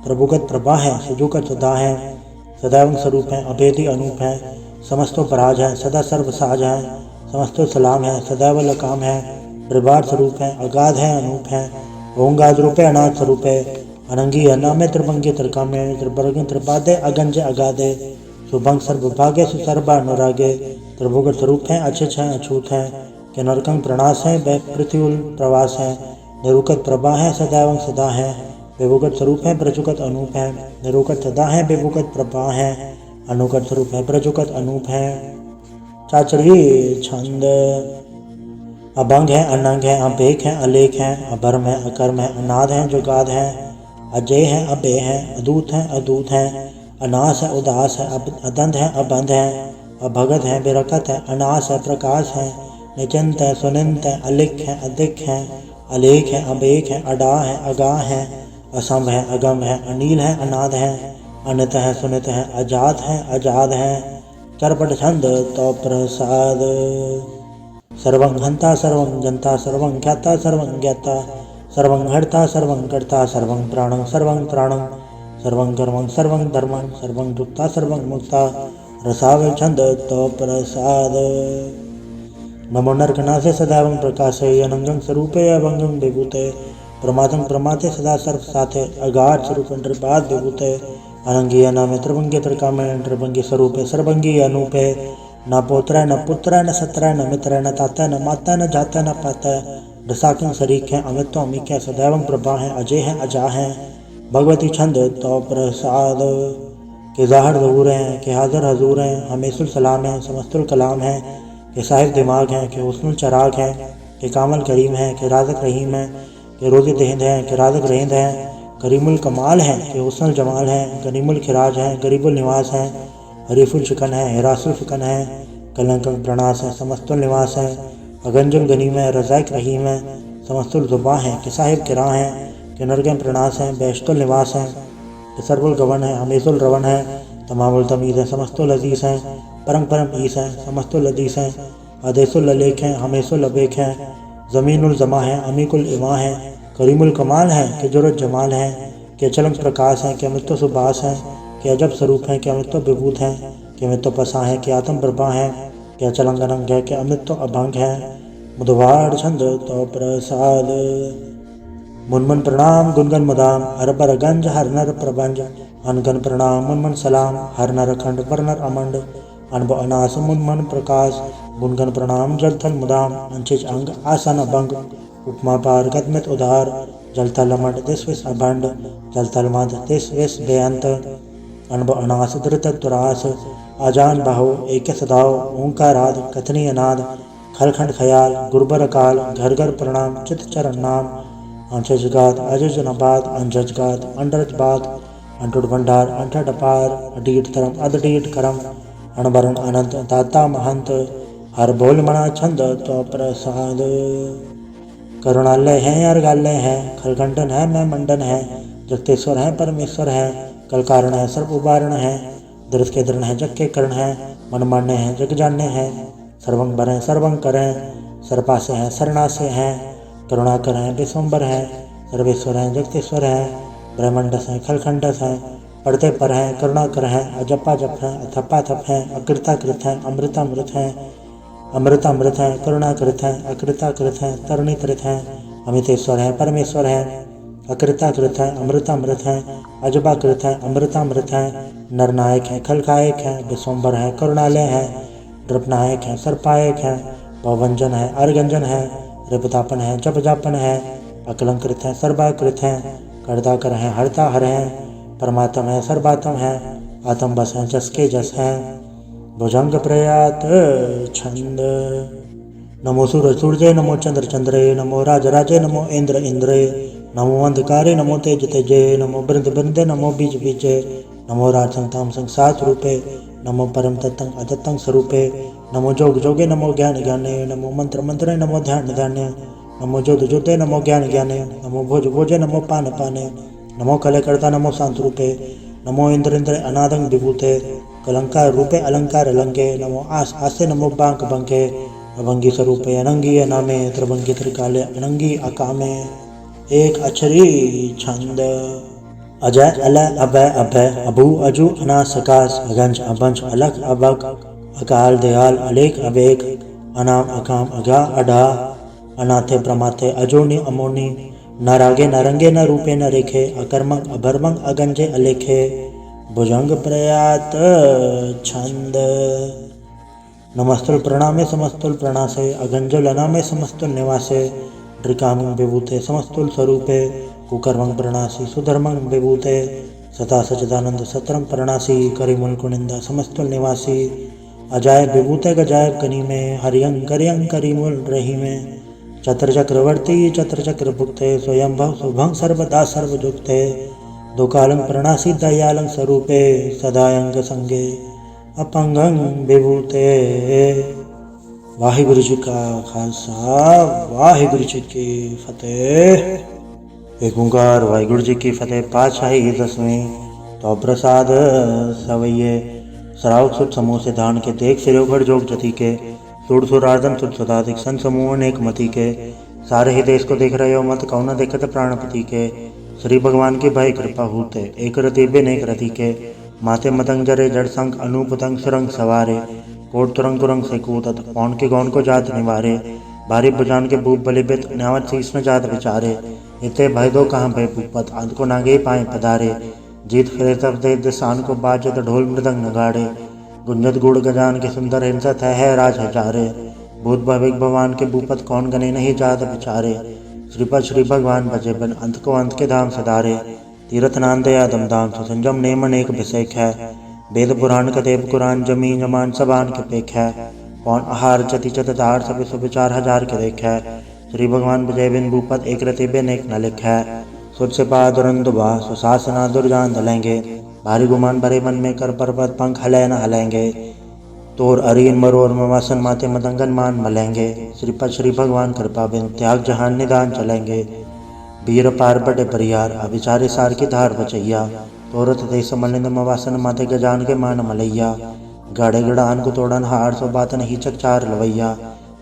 प्रभुगत प्रभा है, सुजुकत सदा है, सदैव स्वरूप है, अभेदी अनूप है, समस्तो पराज है, सदा सर्वसाज है, समस्तो सलाम है, सदैव लकाम है, प्रभार स्वरूप है, अगाध है, अनूप है, ओंगाद रूप है, अनाथ स्वरूप है, अनंगी अनामे त्रिभंगी त्रिकामे, त्रिभर्ग त्रिपादे अगंज अगाधे, सुभंग सर्वभागे सुसर्वा अनुरागे, त्रिभुग स्वरूप है, अच्छे हैं, अछूत है, के नरकंग प्रणास है, पृथ्वी प्रवास है, निरुकत प्रभा है, सदैव सदा है, विभुगत स्वरूप है, प्रजुगत अनूप है, निरुकत सदा है, विभुगत प्रभा है, अनुगत स्वरूप है, प्रजुगत अनूप है, चाचरी छंद, अभंग है, अनंग है, अभेक है, अलेख है, अभर्म है, अकर्म है, अनाद है, जुगाद है, अजय है, अभय है, अदूत है, अदूत है, अनास है, उदास है, अदंध है, अबंध है, अभगत है, बिरकत है, अनास है, प्रकाश है, निचिंत है, सुनिंत है, अलिख है, अधिक है, अलेख है, अबेक है, अडा है, अगा है, असंभ है, अगम है, अनील है, अनाद है, अनित है सुनित है अजात है आजाद है, चरपट छंद तो प्रसाद। सर्वं हंता सर्वं जनता सर्वं ख्याता सर्वं ज्ञाता, सर्वं हर्ता सर्वं कर्ता सर्वं प्राणं सर्वं त्राणं, सर्वं कर्मं सर्वं धर्मं सर्वं दुक्ता सर्वं मुक्ता, रसावल छंद तो प्रसाद। नमो नरकनाथे सदावं प्रकाशे, अनंगं स्वरूपे अभंगं विभूते, प्रमादं प्रमाते सदा सर्व साथे, अगाध स्वरूप नृपाद विभूते, अनंगी अनामे त्रिभंगी त्रिकामे नृभंगी स्वरूपे सर्वंगी अनूपे, न पोत्र न पुत्र न सत्र न मित्र न ताता न माता न जाता न पाता, दसाकिं शरीक है अमित अमीक है, सदैवं प्रभा है अजय है अजा है, भगवती छंद तो प्रसाद। के ज़ाहिर ज़हूर हैं के हाज़िर हजूर हैं, हमेशुल सलाम है समस्तुल कलाम है, के साहिब दिमाग हैं के हुस्नुल चराग हैं, के कामल करीम हैं के राज़िक रहीम हैं, के रोज़े दहिंद हैं के राज़िक रहिंद हैं, करीमुल कमाल हैं के हुस्नुल जमाल हैं, करीमुल खिराज हैं गरीबुल निवास हैं, हरीफुल शिकन है हिरासुल फिकन है, कलंकं प्रणास है समस्तुल निवास है, अगंजुल गनीम है रज़ाइक रहीम है, समस्तुल ज़ुबां हैं के साहिब किरा हैं, के नरगम प्रणास हैं बेशतुल निवास हैं, के सर्वुल गवन है हमेशुल रवन है, तमामुल तमीज़ हैं समस्तुल अजीज़ हैं, परम परम ईस हैं समस्तुल अदीस हैं, आदेशुल अलेख हैं हमेशुल अबेक हैं, ज़मीनुल जमा हैं अमीकुल इमा हैं, करीमुल कमाल हैं के जुरत जमाल हैं, के अचलंग प्रकाश हैं के अमृतो सुबास हैं, के अजब स्वरूप हैं के अमृतो विभूत हैं, के अमृतो पसा हैं के आत्म प्रभा हैं, के अचलंग अनंग है के अमृतो अभंग हैं, मुदवाड़ छंद तो प्रसाद। मुनमुन प्रणाम गुनगन मुदाम, हर बर गंज हर नर प्रबंज, अनगन प्रणाम मुनमुन सलाम, हर नर खंड पर नर अमंड, अनब अनास मुनमन प्रकाश, गुनगन प्रणाम जल थल मुदाम, अंचिज अंग आसन अभंग, उपमा पार गदमित उदार, जल थल मठ दिस विस अभंड, जल थल मध दिस विस बेअंत, अनब अनास धृत तुरास, आजान बाहो एक सदाओ, ओंकाराद कथनी अनाद, खलखंड खयाल गुरबर काल, घर घर प्रणाम चित चरण नाम, अंशज गात अजज नबाद अंजज गात अंडरज बात, अंटुट भंडार अंठट अपार, अडीट धर्म अदडीट करम, अणबरण अनंत दाता महंत, हर बोल मणा छंद तो प्रसाद। करुणालय है अर्गालय है, खलखंडन है मैं मंडन है, जगतेश्वर है परमेश्वर है, कल कारण है सर्व उबारण है, दृढ़ के दृढ़ है जग के करण है, मन मान्य है जग जानने हैं, सर्वंग बर है सर्वंग करें, सरपासे हैं सरनासे हैं, करुणाकर हैं विश्वम्बर हैं, सर्वेश्वर हैं जगतेश्वर हैं, ब्रह्मंडस हैं खलखंडस हैं, पढ़ते पर हैं करुणाकर हैं, अजपा जप हैं अथपा थप हैं, अकृताकृत हैं अमृतामृत हैं, अमृतामृत हैं करुणाकृत हैं, अकृताकृत हैं तरणितृत हैं, अमितेश्वर हैं परमेश्वर हैं, अकृताकृत हैं अमृतामृत हैं, अजबाकृत हैं अमृतामृत हैं, नरनायक हैं खलकायक हैं, विश्वम्बर हैं करुणालय हैं, द्रपनायक हैं सर्पायक हैं, भवभंजन है अर्गंजन है, रिपतापन है जप जापन है, अकलंकृत हैं सर्वाकृत हैं, कर्ताकर हैं हरता हर हैं, परमात्म है सर्वात्म है, आत्म बस हैं जस के जस हैं, भुजंग प्रयात छंद। नमो सूरज सूर्य नमो चंद्र चंद्रे, नमो राज राजे नमो इंद्र इंद्रे, नमो अंधकारे नमो तेज तेजे, नमो बृंद बृंदे नमो बीज बीजे, नमो राज संताम संसात रूपे, नमो परम तत्तं अतत्तं स्वरूपे, नमो जोग जोगे नमो ज्ञान ज्ञाने, नमो मंत्र मंत्रे नमो ध्यान ध्याने, नमो ज्योत ज्योते नमो ज्ञान ज्ञाने, नमो भोज भोजे नमो पान पाने, नमो कलयकर्ता नमो शांत रूपे, नमो इंद्र इंद्र अनादं विभूते, कलंकार रूपे अलंकार अलंके, नमो आस आसे नमो बांक बंके, अभंगी स्वरूपे अनंगी अनामे, त्रिभंगी त्रिकाले अनंगी अकामे, एक अक्षरी छंद। अजय अलय अभय अभय, अभू अजू अना सकाश, अगंज अभंज अलख अभक, अकाल दयाल अलेख अवेक, अनाम अकाम अगा अढ़ा, अनाथे प्रमाथे अजोनी अमोनी, न रागे न रंगे न रूपे न रेखे, अकर्मंग अभर्मंग अगंजे अलेखे, भुजंग प्रयात छंद। नमस्तुल प्रणामे समस्तुल प्रणासे, अगंजुल अनामे समस्तुल निवासे, ड्रिकामं विभूते समस्तुल स्वरूपे, कुकर्मं प्रणासी सुधर्मं विभूते, सदा सचिदानंद सत्रम प्रणासी, करिमुल कुनिंदा समस्तुल निवासी, अजायब विभूते गजायब कनी में, हरियंग करियंग करीमुल रही में, चत्र चक्रवर्ती चत्र चक्र भुक्ते, स्वयं भव शुभं सर्वदा सर्वजुक्ते, दो कालं प्रणासी दयालं स्वरूपे, सदायंग संगे अपंगं विभूते। वाहिगुरु जी का खालसा वाहिगुरु जी की फतेह। एक ओंकार वाहिगुरु जी की फतेह। पातशाही 10वीं तो प्रसाद सवैये सराउत सुत समूह से धान के देख सिरोघड़ जोग जति के सुर सुरार्दन सुत सदाधिक सन समूह अनेक मति के सारे ही देश को देख रहे हो मत कौन देखत प्राणपति के श्री भगवान की भय कृपा होते एक रति बिन एक रति के माथे मतंग जरे जड़ संग अनुपतंग सुरंग सवारे कोट तुरंग कुरंग से कूदत पौन के गौन को जात निवारे भारी बुजान के भूप बलिबित न्यावत शीस न जात विचारे इते भय दो कहाँ भय भूपत अंत को नागे पाए पधारे जीत फिरे तब दे दिसान को बाजत ढोल मृदंग नगाड़े गुंजत गुड़ गजान के सुंदर हिंसत है राज हजारे भूत भविक भगवान के भूपत कौन गने नहीं जात विचारे श्रीपद श्री भगवान भजे बन अंत को अंत के धाम सदारे तीरथ नाम दया दम धाम सुसंजम नेम अनेक भिषेक है वेद पुराण कदेव कुरान जमीन जमान सबान के पेख है कौन आहार चति चत धार सब सुविचार हजार के देख है श्री भगवान विजय बिन भूपत एक रति बिन एक न लिख है सुर से पा दुरंदुबा सुशासना दुर्जान दलेंगे भारी गुमान भरे मन में कर पर्वत पंख हले न हलेंगे तोर अरीन मरोर मवासन माते मदंगन मान मलेंगे श्रीपद श्री भगवान कृपा बिन त्याग जहान निदान चलेंगे वीर पार बड़े परियार अभिचारे सार की धार बचैया तोरत देश मलिंद मवासन माते गजान के मान मलैया गाड़े गड़ान को तोड़न हार सो बात नहीं चकचार लवैया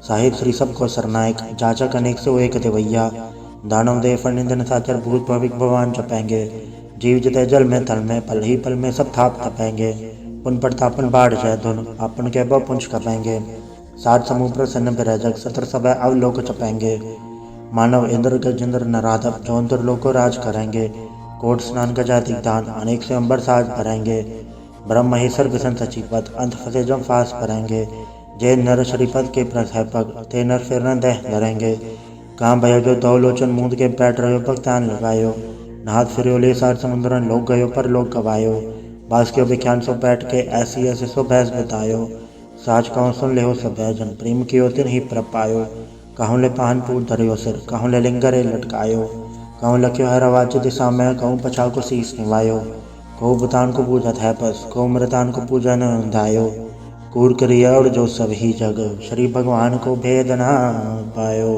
साहिब श्री सबको सरनायक जाचक अनेक सो एक देवैया दानव देव फनिंदन साचर भूत भविक भगवान चपेंगे जीव जिते जल में थल में पल ही पल में सब थाप थपेंगे पुन प्रतापन बाढ़ जय धुन अपन के बो पुंछ कपेंगे सात समूह प्रसन्न विरजक सतर सब अवलोक चपेंगे मानव इंद्र गजेंद्र नराधव जौनपुर लोग को राज करेंगे कोट स्नान गजाति दान अनेक से अंबर साज भरेंगे ब्रह्म महेश्वर विसन सचिपत अंत फसे जम फास भरेंगे जय नर श्रीपद के प्रसहपक ते नर फिर न दह धरेंगे काम भयो जो दो लोचन मूंद के बैठ रहो भक्तान लगायो नाथ फिर ले सार समुद्रन लोग गयो पर लोग गवायो बास के विख्यान सो बैठ के ऐसी ऐसे सो भैंस बतायो साच कहूँ सुन ले हो सब जन प्रेम की तिन ही प्रप पायो कहूँ ले पान पूत धरियो सिर कहूँ ले लिंगरे लटकायो कहूँ लख्यो है रवाच दिशा में कहूँ पछाव को शीस निवायो कहूँ बुतान को पूजत है पस कहूँ मृतान को पूजन धायो कूर करिया और जो सब ही जग श्री भगवान को भेद ना पायो।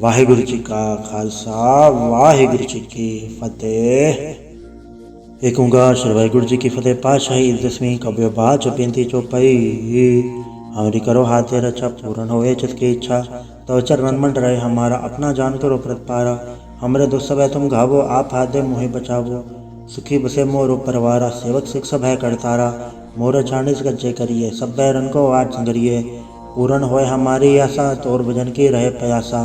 वाहिगुरु जी का खालसा वाहिगुरु जी की फतेह। एक ओंकार श्री वाहिगुरु जी की फतेह। पातशाही 10वीं कव्य बाच 35 चौपाई। हमारी करो हाथे रचा पूर्ण होए चित की इच्छा तो चरण मंड रहे हमारा अपना जान करो प्रतिपारा। हमरे दुख सब तुम घावो आप हाथ दे मोहे बचावो सुखी बसे मोरो परवारा सेवक सिख सब है करतारा मोर चाणिस गज्जे करिए सब बैरन को आठ संगरिए पूर्ण होए हमारी आशा तोर भजन की रहे प्यासा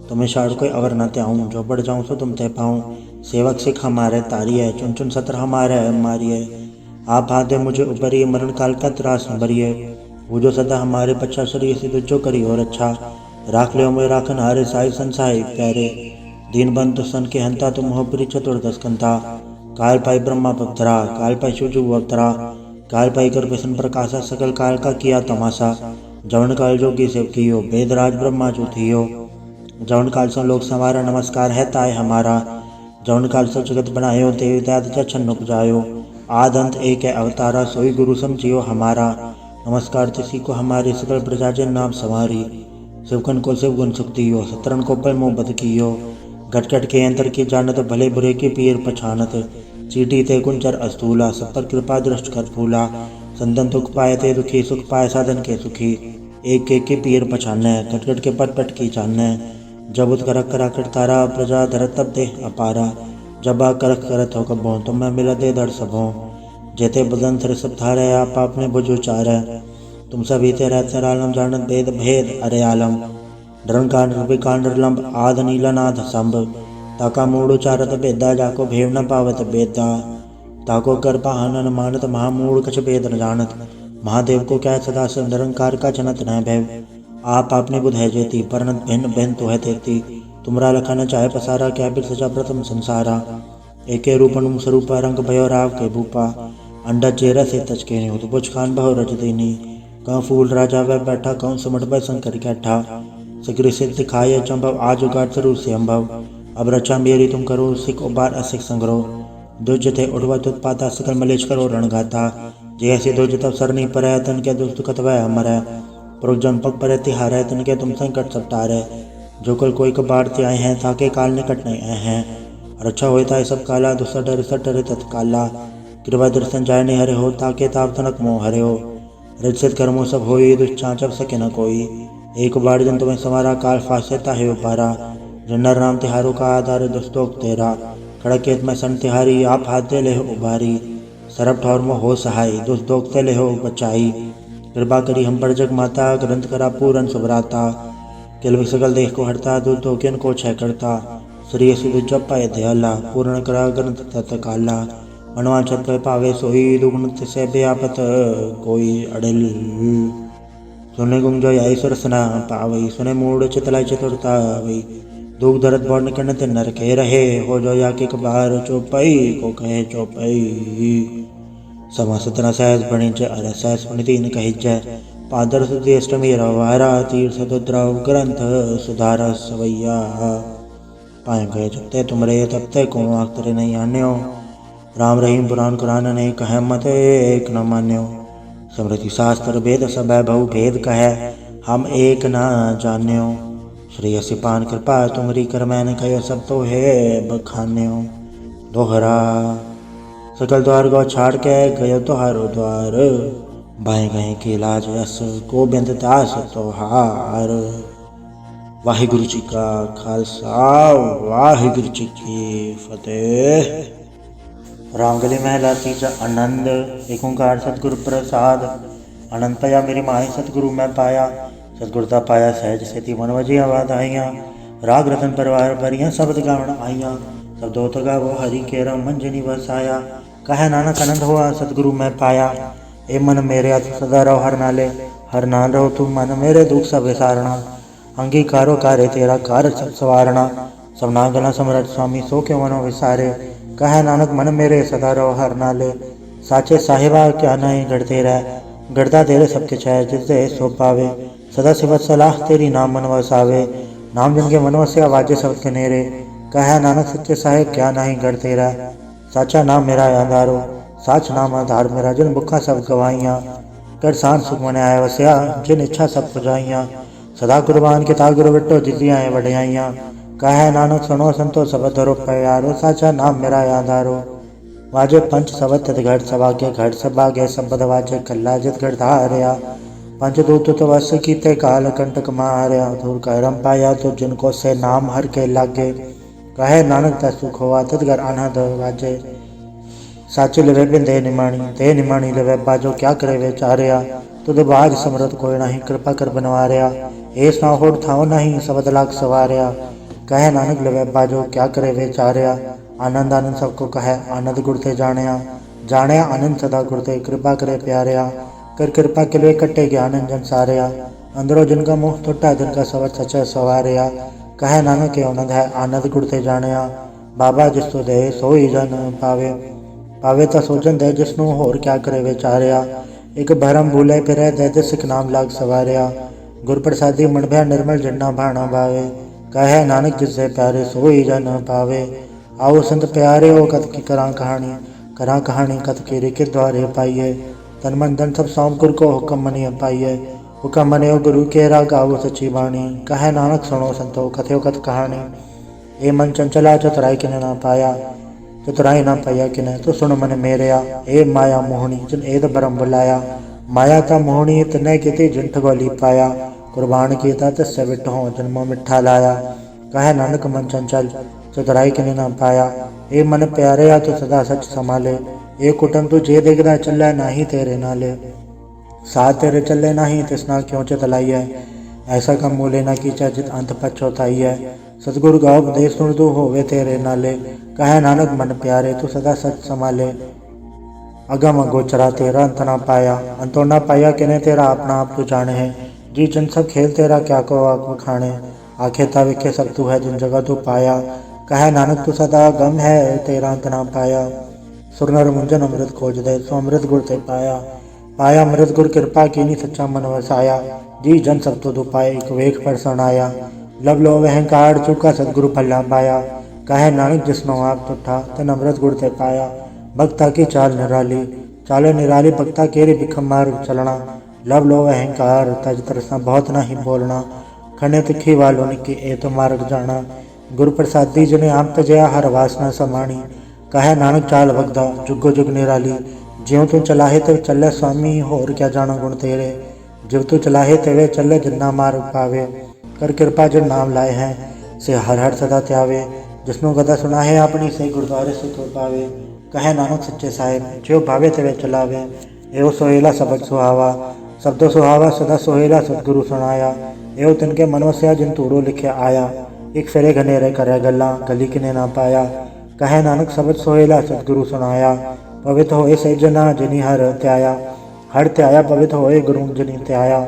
तुम्हें शाड़ कोई अवर न त्याऊँ जो बढ़ जाऊँ सो तुम तय पाऊँ सेवक सिख हमारे तारिये चुन चुन सत्र हमारे मारिए आप हाथ दे मुझे उबरिए मरण काल का त्रास न भरिए वो जो सदा हमारे बच्चा शरीर से जो करी और अच्छा राख ले मैं राखन हारे साई संसाई प्यारे दीन बंद सन के हंता तुम हो प्री चतुर्दश कंता काल पाई ब्रह्मा पत्थरा काल पाई शिवजु अवतरा काल पाई कर प्रसन्न प्रकाशा सकल काल का किया तमाशा जवन काल जोगी सेव कियो वेदराज ब्रह्मा जो थियो जवन काल से लोक संवारा नमस्कार है ताय हमारा जवन काल से जगत बनायो देव दैत छन्न उपजायो आद अंत एक है अवतारा सोई गुरु समझियो हमारा नमस्कार तिसी को हमारी सकल प्रजा जन नाम संवारी शिवकन को शिव गुण सुख दियो सतरन को पर मोह बद कियो घटघट के अंतर की जानत भले बुरे की पीर पछानत चीटी ते कुंचर अस्तूला सब पर कृपा दृष्ट कर फूला संतन दुख पाए ते दुखी सुख पाए साधन के सुखी एक एक की पीर पछाने घटघट के पट पट की जानने जब उत करक करा कर तारा प्रजा धरत तब दे अपारा जब आ करक करत हो कबो तुम मैं मिला दे दर सबों जेते बदन थर सब थारे आप आपने बुझो चार तुम सभी ते रहते आलम जानत भेद भेद अरे आलम डरन कांड रूपी कांड लंब आद नीला नाथ संभ ताका मूड़ चारत बेदा जाको भेव न पावत बेदा ताको कर पाहन मानत महामूड़ कछ भेद न जानत महादेव को क्या सदा से निरंकार का जनत न भैव आप आपने बुध है जेती परनत भिन्न भिन्न तो है तेती तुमरा लखा न चाहे पसारा क्या बिल सजा प्रथम संसारा एके रूपन स्वरूप रंग भयो राव के भूपा अंडा चेहरा से तच के नहीं तो बुझ खान बहु रच देनी कहूँ फूल राजा वह बैठा कहूँ सुमट भय शंकर कैठा सिगरी सिद्ध दिखाए चंभव आज उगाड़ सरू से अम्भव अब रचा मेरी तुम करो सिख उबार असिख संग्रो दुज थे उठवा उत्पाता सकल मलेश करो रणगाता जैसे दुज तब सरनी पर है तन के दुष्ट कतवा अमर है पुरुजन पग पर तिहार है तन के तुम संकट सब तार है जो कल कोई कबाड़ते आए हैं ताके काल निकट नहीं आए हैं और अच्छा होता है सब काला, दुसर डर सर डरे तत्काला। कृपा दर्शन जाय ने हरे हो, ताके ताप तनक मोह हरे हो। रजसित कर्मों सब होई, दुष्चांचब सके न कोई। एक बार जन तुम्हें समारा, काल फासेता है उपारा। जनर नाम तिहारो का आधार, दुस्तोक तेरा। खड़केत में सन तिहारी, आप हाथ दे ले हो उबारी। सरब ठौर में हो सहाय, दुस्तोक ते ले हो बचाई। कृपा करी हम पर जग माता, ग्रंथ करा पूरन सुभराता। किल सकल देह को हरता, दूध धोकेन को छह करता। श्री सुध जप पाए दयाला, पूर्ण करा ग्रंथ तत्काला। मनवांछत पे पावे सोई, दुगुण से व्यापत कोई अड़िल। सुने गुंजो ईश्वर सना पावई, सुने मूड चितलाई चतुरता वही। दुख दर्द बौन कर्ण ते नरके रहे, हो जो या के बार चौपाई को कहे चौपाई। समासतना सहज बणिज अर सहज पुनितीन कहिज। पादर सुधी अष्टमी रवारा, तीर्थ दुद्रव ग्रंथ सुधार सवैया। पाए गए जपते तुमरे, तपते को आखतरे नहीं आन्यो। राम रहीम पुराण कुरान अनेक कह, मत एक न मान्यो। स्मृति शास्त्र भेद सब बहु भेद कहे, हम एक न जान्यो। श्री सिपान कृपा तुमरी कर मैंने कहो, सब तो है बखान्यो। दोहरा सकल द्वार गो छाड़ के, गयो तोहारो द्वार। बाएं गए के लाज यस, गोबिंद दास तोहार। वाहिगुरु जी का खालसा, वाहिगुरु जी की फतेह। रामगली महला तीजा आनंद। एक ओंकार सतगुरु प्रसाद। आनंद पाया मेरी माए, सतगुरु मैं पाया। सतगुरता पाया सहज सेती, मन वजिया वाधाइयाँ। राग रतन परिवार भरियाँ, शब्द गावण आइयाँ। सब दो तगा वो हरि केरा, मन जिनी वसाया। कहे नानक आनंद हुआ, सतगुरु मैं पाया। ए मन मेरे सदा रहो हर नाले, हर नाल रहो तू मन मेरे, दुख सब विसारणा। अंगीकारो कार्य तेरा, कार्य सब सवारणा। सब नागला समरथ स्वामी, सो क्यों मनो विसारे। कहे नानक मन मेरे सदा रहो हर नाले। साचे साहिबा क्या नहीं गढ़ते रह, गढ़ता तेरे सबके छह, जिससे सो पावे। सदा सिवत सलाह तेरी, नाम मन वसावे। नाम जिनके मन वसे, आवाजे शब्द के नेरे। कहे नानक सच्चे साहिब क्या नहीं गढ़ते रह। साचा नाम मेरा आधारो, साच नाम आधार मेरा। जिन बुखा सब गवाइयाँ, कर सान सुख मन आए वसया। जिन इच्छा सब पुजाइयाँ, सदा कुर्बान किता गुरु बिट्टो, जितियाँ वड्याइयाँ। कहे नानक सुनो संतो, सब धरो प्यारो। साचा नाम मेरा आधारो। वाजे पंच सबत घट सभागे, घट सभागे सबद वाजे। कल्ला जित घट धारया, पंचदूत तो वस कीते, काल कंटक मारया। धूर करम पाया तो जिनको से, नाम हर के लागे। कहे नानक तै सुख होआ, तित घर आनंद वाजे। साचे लिवे बिन दे निमाणी लिवे बाजो। क्या करे बेचारया, तुद बाज समरत कोई नहीं, कृपा कर बनवारया। ऐस ना होड़ थाओ नहीं, सबद लाख सवारया। कहे नानक लिवे बाजो, क्या करे बेचारया। आनंद आनंद सबको कहे, आनंद गुर ते जाणया। जाणया आनंद सदा गुर ते, कृपा करे प्यारया। कर कृपा के लिए कट्टे ज्ञान जन सारया। अंदरो जिनका मुँह टुटा, जिनका सबर सच सवारया। कहे नानक के आनंद है, आनंद गुर ते जाणया। बाबा जिसो दे सोई जन पावे, पावे तो सोजन दे जिसनु, होर क्या करे बेचारया। एक भरम भूले फिरे, दे सिख नाम लाग सवारया। गुर प्रसादी मन भया, निर्मल जन्ना भाणा भावे। कहे नानक जिससे प्यारे, सोई जन पावे। आओ संत प्यारे हो, कत की करा कहानी कत के रिके द्वारे पाइये। तन मन धन सब सौंप गुर को, हुक्म मनिय पाइये। हुक्म मनियो गुरु केरा, गावो सच्ची बाणी। कहे नानक सुनो संतो, कथयो कथ कहानी। ए मन चंचला, चतुराई किने ना पाया। चतुराई ना पाया किने, तो सुन मन मेरया। ए माया मोहनी, जिन एद बरम बुलाया। माया ता मोहनी तने किति, जिन ठगोली पाया। कुर्बान कीता तिससे विटहो, जन्मों मिठा लाया। कहे नानक मन चंचल, चतुराई किने ना पाया। ए मन प्यारे तो सदा सच संभाले। ए कुटम तू जे देखदा, चले नाही तेरे नाले। साथ तेरे चले नाही, तिसना क्यों चितलाइय। ऐसा कम मूले ना कीचा, जित अंत पछोताई है। सतगुरु का उपदेश सुन तू, होवे तेरे नाले। कहे नानक मन प्यारे, तू सदा सच संभाले। अगम गोचरा तेरा, अंत ना पाया। अंतो ना पाया किने, तेरा अपना आप तू जाने है। जी जन सब खेल तेरा, क्या को आत्म खाने। आखे ताविखे सब तू है, जिन जगह तू पाया। कहे नानक तू सदा गम है, तेरा अंत ना पाया। सुर नर मुंजन अमृत खोज दे, सो अमृत गुर ते पाया। पाया अमृत गुर कृपा कीनी, सच्चा मन वसाया। जी जन सब तो दु पाए, एक वेख पर सनाया। लब लो अहंकार चुका, सतगुरु पल्ला पाया। कहे नानक जिसनो आप तुठा, तन अमृत गुर ते पाया। भक्ता की चाल निराली, चाले निराली भक्ता केरी, बिखम मार्ग चलना। लब लो अहंकार, तज तरसना बहुत नहीं बोलना। खने तिखी वालों की, ए तो मार्ग जाना। गुर प्रसादी जिने आम तजया हर वासना समाणी। कहे नानक चाल भगदा जुगो जुग निराली। ज्यों तू चलाहे ते चले स्वामी होर क्या जाना गुण तेरे। जिव तू चलाहे तेवे चले जिन्ना मार्ग पावे। कर कृपा जिन नाम लाए हैं से हर हर सदा त्यावे। जिसनु गदा सुना है अपनी से गुरुद्वारे सुख पावे। कहे नानक सच्चे साहिब जो भावे तेवे चलावे। एवं सोहेला सबक सुहावा शब्दों सुहावा सदा सोहेला सतगुरु सुनाया। एवं तिनके मन वसिया जिन तूड़ो लिखे आया। एक फेरे घनेरे करे गल्ला गली किने ना पाया। कहे नानक सबद सोहेला सतगुरु सुनाया। पवित्र होए से जना जिनी हर त्याया। हर त्याया पवित्र होए गुरु जिनी त्याया।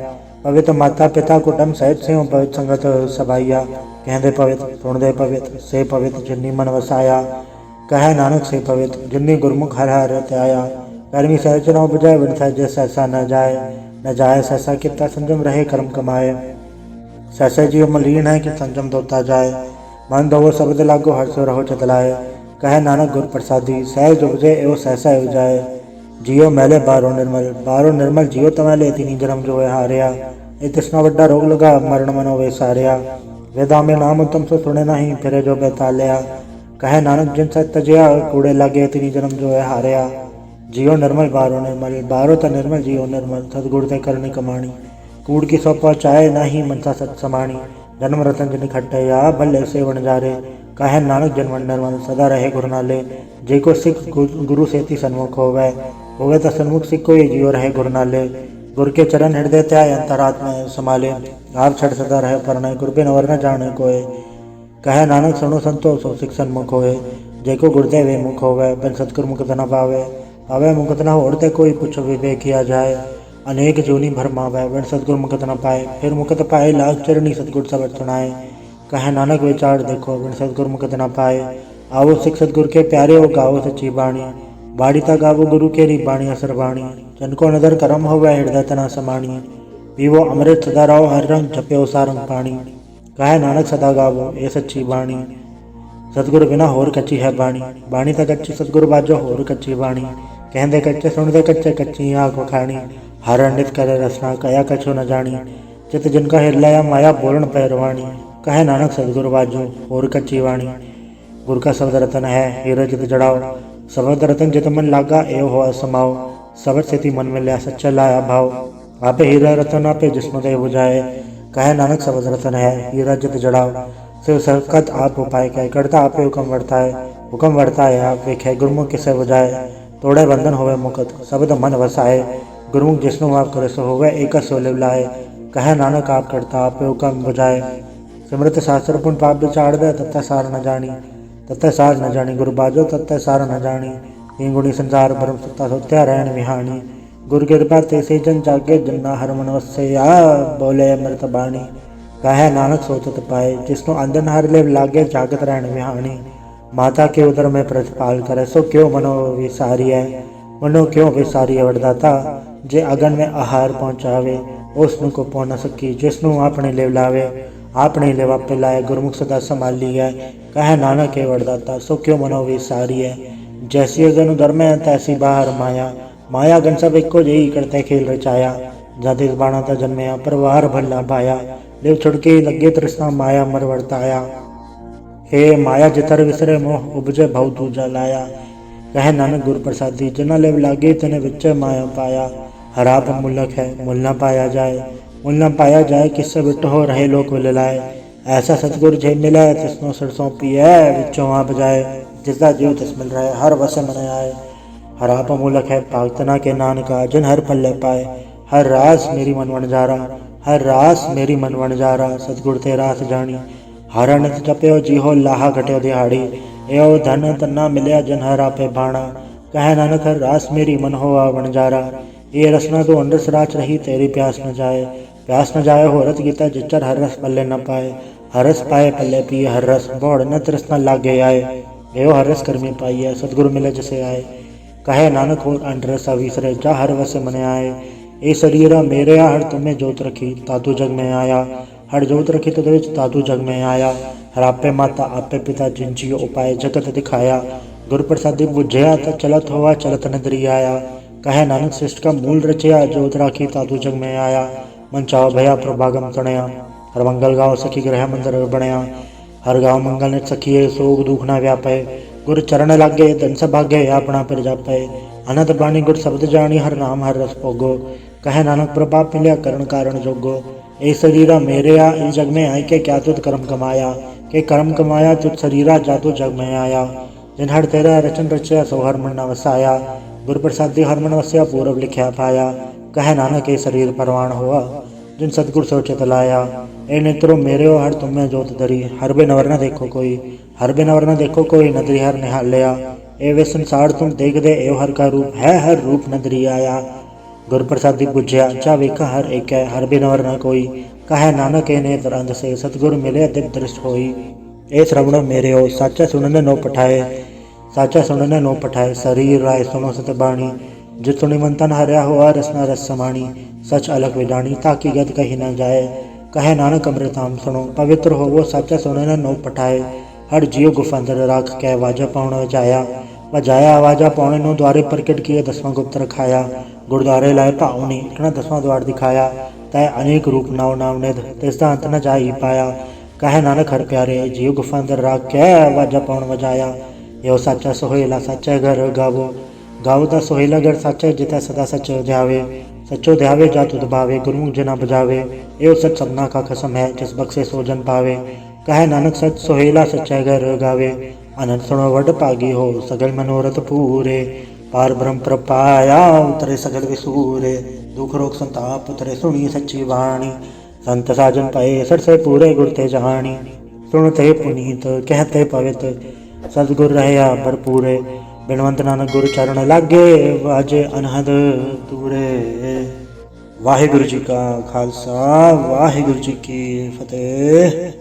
पवित्र माता पिता कुटुंब सहित से पवित्र संगत सभाइया। कहते पवित्र सुनते पवित्र से पवित्र जिन्नी मन वसाया। कहे नानक से पवित्र जिन्नी गुरमुख हर हर त्याया। कर्मी सहज न उपजाए विण सहज सहसा न जाए सहसा कितना संजम रहे कर्म कमाए। सहसा जीव मलीन है कि संजम धोता जाए। मन धोवो शब्द लागो हर्ष रहो चतलाए। कहे नानक गुर प्रसादी सहज उपजे एवं सहसा उपजाए। जियो मैले बारो निर्मल जियो तमैले तिनी जन्म जो है हारिया। ए तिसना वड्डा रोग लगा मरण मनो वे सारिया। वेदा में नाम उत्तम सो सुने नहीं फिरे जो बेतालिया। कहे नानक जिन सत तजया कूड़े लागे तिनी जन्म जो है हारिया। जियो निर्मल बारो त निर्मल जियो निर्मल सतगुर ते करनी कमाणी। कूड़ की सौ पहुँचाए नहीं मनसा सत समाणी। जन्म रतन जिन खट्टे या भले से वन जारे। कहे नानक जनमन निर्मल सदा रहे गुरु नाले। जे को सिख गुरु सेती सन्मुख होवे त सन्मुख सिख कोई जियो रहे गुरु नाले। गुर के चरण हृदय त्याय अंतरात्मा संभाले। आप छड़ सदा रहे परने गुर बिन और न जाने कोय। कहे नानक सुनो संतो सो सिख सन्मुख होए। जे को गुरुदेव वे मुख होवे बिन सतगुर मुक्त न पावे मुक्त न होड़ते कोई पुछ विवेक किया जाए। अनेक जूनी भर मावे बिन सतगुर मुक्त न पाए। फिर मुक्त पाए लाख चरणी सतगुर सबद सुनाए। कहे नानक विचार देखो बिन सतगुर मुक्त न पाए। आओ सिख सतगुर के प्यारे हो गाओ सच्ची बाणी। बाड़ी ता गावो गुरु केरी बाणी असर बाणी। जनको नदर करम होवे हृदय तना समाणी। पीवो अमृत सदा रहो हर रंग जप्यो सारंग पाणी। कहे नानक सदा गावो ए सच्ची बाणी। सतगुर बिना होर कच्ची है बाणी। बाणी ता कच्ची सतगुर बाजो होर कच्ची बाणी। कहते कच्चे सुनते कच्चे कच्ची आँख वखाणी। हर अंडित करे रसना कया कछो न जानी। चित जिनका हिरलाया माया बोलन पैरवाणी। कहे नानक सतगुर बाजो होर कच्ची वाणी। गुर का शब्द रतन है हीरा जित जड़ाओ। शब्द रतन जित मन लागा एव हो समाओ। शब्द सेती मन में लिया सच्चा लाया भाव। आपे हीरा रतन आपे जिस्म दे बुझाए। कहे नानक शब्द रतन है हीरा जित जड़ाओ। शिव सकत आप उपाय कह करता आपे हुक्म वर्ता है आप वेखे गुरमुख किसे बुझाए। तोड़े बंधन होवे मुकत शब्द मन वसाए। गुरमुख जिसनु आप करे सो होवे एक सो लिव लाए। कहे नानक आप करता आपे हुक्म बुझाए। सिमृत शास्त्र पुण्य पाप विचार दे तत्त सार न जानी। गुरु बाजो तत्त सार न जानी। हिंगुणी संसार भरम सत्ता सोत्या रहन विहानी। गुरु कृपा ते से जन जागे जन्ना हर मन वसया बोले अमृत बाणी। कहे नानक सोचत पाए जिसनो अंधन हर ले लागे जागत रहन विहानी। माता के उदर में प्रतिपाल करे सो क्यों मनो विसारी है वरदाता। जे अगन में आहार पहुँचावे उसनु को पौ न सकी। जिसनु आपने ले लावे आपने लेवा पिलाए। गुरमुख सदा संभाल लिया कहे नानक के वरदाता सो क्यों मनो विसारी है। जैसी अगन उदर में तैसी बाहर माया। माया गन सब एको जई करते खेल रचाया। जाति बाणा ता जन्मया परवार भला पाया। देव छुड़के लगे तृष्णा माया मर वर्ताया। हे माया जितर विसरे मोह उपजे भव दूजा लाया। कहे नानक गुर प्रसादी जना लेव लागे तने विच माया पाया। हराप मुल्लक है मुल न पाया जाए किससे बिट हो रहे लोक लाए। ऐसा सतगुर जे मिले तिसनो सरसों पिए विचों आप जाए। जिसदा जीव तिस मिल रहे हर वस मन आए। हराप मूलक है पागतना के नान का जिन हर पल्ले पाए। हर रास मेरी मन वन जारा सतगुर ते रास जानी। हर नित जप्यो जी हो लाहा घट्यो दिहाड़ी। एओ धन तन्ना मिलया जन हर आपे बाणा। कहे नानक हर रास मेरी मन हो वन जारा। ये रसना तो अंडस राच रही तेरी प्यास न जाए हो रत गीता जिचर हर रस पल्ले न पाए। हर रस पाए पल्ले पिए हर रस बोड़ न तृष्णा लागे आए। एओ हर रस कर्मी पाइए सतगुरु मिले जसे आए। कहे नानक हो अंडरस अविसरे जा हर वस मन आए। ए शरीरा मेरे हर तुम्हें जोत रखी तातु जग में आया। हर जोत रखी तुद विच तातु जग में आया। हर आपे माता आपे पिता जिन जियो उपाय जगत दिखाया। गुर प्रसादी बुझया त चलत होवा चलत नदरी आया। कहे नानक श्रेष्ठ का मूल रचया जोत राखी तातु जग में आया। मन चाओ भया प्रभागम तणया। हर मंगल गाओ सखी ग्रह मंदिर बनया। हर गाँव मंगल नित सखिए, सोग दुख ना व्यापे। गुर चरण लागे धन सभागे, आपना पिर जापे। अनंत बाणी गुर शब्द जानी, हर नाम हर रस भोगो। कहे नानक प्रभाप मिलिया, करण कारण जोगो। ए शरीरा मेरेया, इस जग में आय के क्या तुध कर्म कमाया। के कर्म कमाया तुझ शरीरा, जा तू जग में आया। जिन हर तेरा रचन रचया, सो हर मन न वसाया। गुर प्रसादी हर मन वसया, पूरब लिखया पाया। कहे नानक ए शरीर परवान हुआ, जिन सतगुर सोचत लाया। ए नेत्रो मेरे हो, हर तुम में जोत धरी। हर बिन अवर न देखो कोई, हर बिन अवर न देखो कोई, नदरी हर निहालया। ए वे संसार तुम देख दे, एव हर का रूप है, हर रूप नदरी आया। गुर प्रसादी बुझया, जा वेखा हर एक है, हर बिन अवर न कोई। कहे नानक ए नेत्र अंध से, सतगुर मिले दिव्य दृष्ट होई। ए श्रवणो मेरे हो, साचा सुनने नो पठाए। साचा सुनने नो पठाए, शरीर राय सुनो सत बाणी। जित सुनि मन तन हरया हुआ, रसना रस समाणी। सच अलग विजानी, ताकि गत कही न जाए। कहे नानक अमृताम सुनो, पवित्र हो वो साचा सुनने नो पठाए। हर जियो गुफा अंदर राख के, वाजा पाउण जाया। वजाया आवाजा पौने नो, द्वारे प्रकट किए दसवां गुप्त रखाया। गुरुद्वारे लाए पाउनी, इतना दसवां द्वार दिखाया। तय अनेक रूप नाव नाव निध, तिसदा अंत न जा ही पाया। कहे नानक हर प्यारे, जियो गुफा अंदर राख के, वाजा पाउण वजाया। यो साचा सोहेला, साचा घर गावो। गावो ता सोहेला घर साचा, जिता सदा सच ध्यावे। सचो ध्यावे जा तुध भावे, गुरमुख जना बजावे। एव सच सबना का कसम है, जिस बख्शे सो जन पावे। कहे नानक सच सोहेला, सच्चा घर गावे। अनंत सुनो वड पागी हो, सगल मनोरथ पूरे। पार ब्रह्म प्रपाया, उतरे सगल विसूरे। दुख रोग संताप उतरे, सुनी सच्ची वाणी। संत साजन पाए, सर से पूरे गुर ते जानी। सुनते पुनीत, कहते पवित्र, सतगुर रहया भरपूरे। बिनवंत नानक गुर चरण लागे, वाजे अनहद तूरे। वाहिगुरु जी का खालसा, वाहिगुरु जी की फतेह।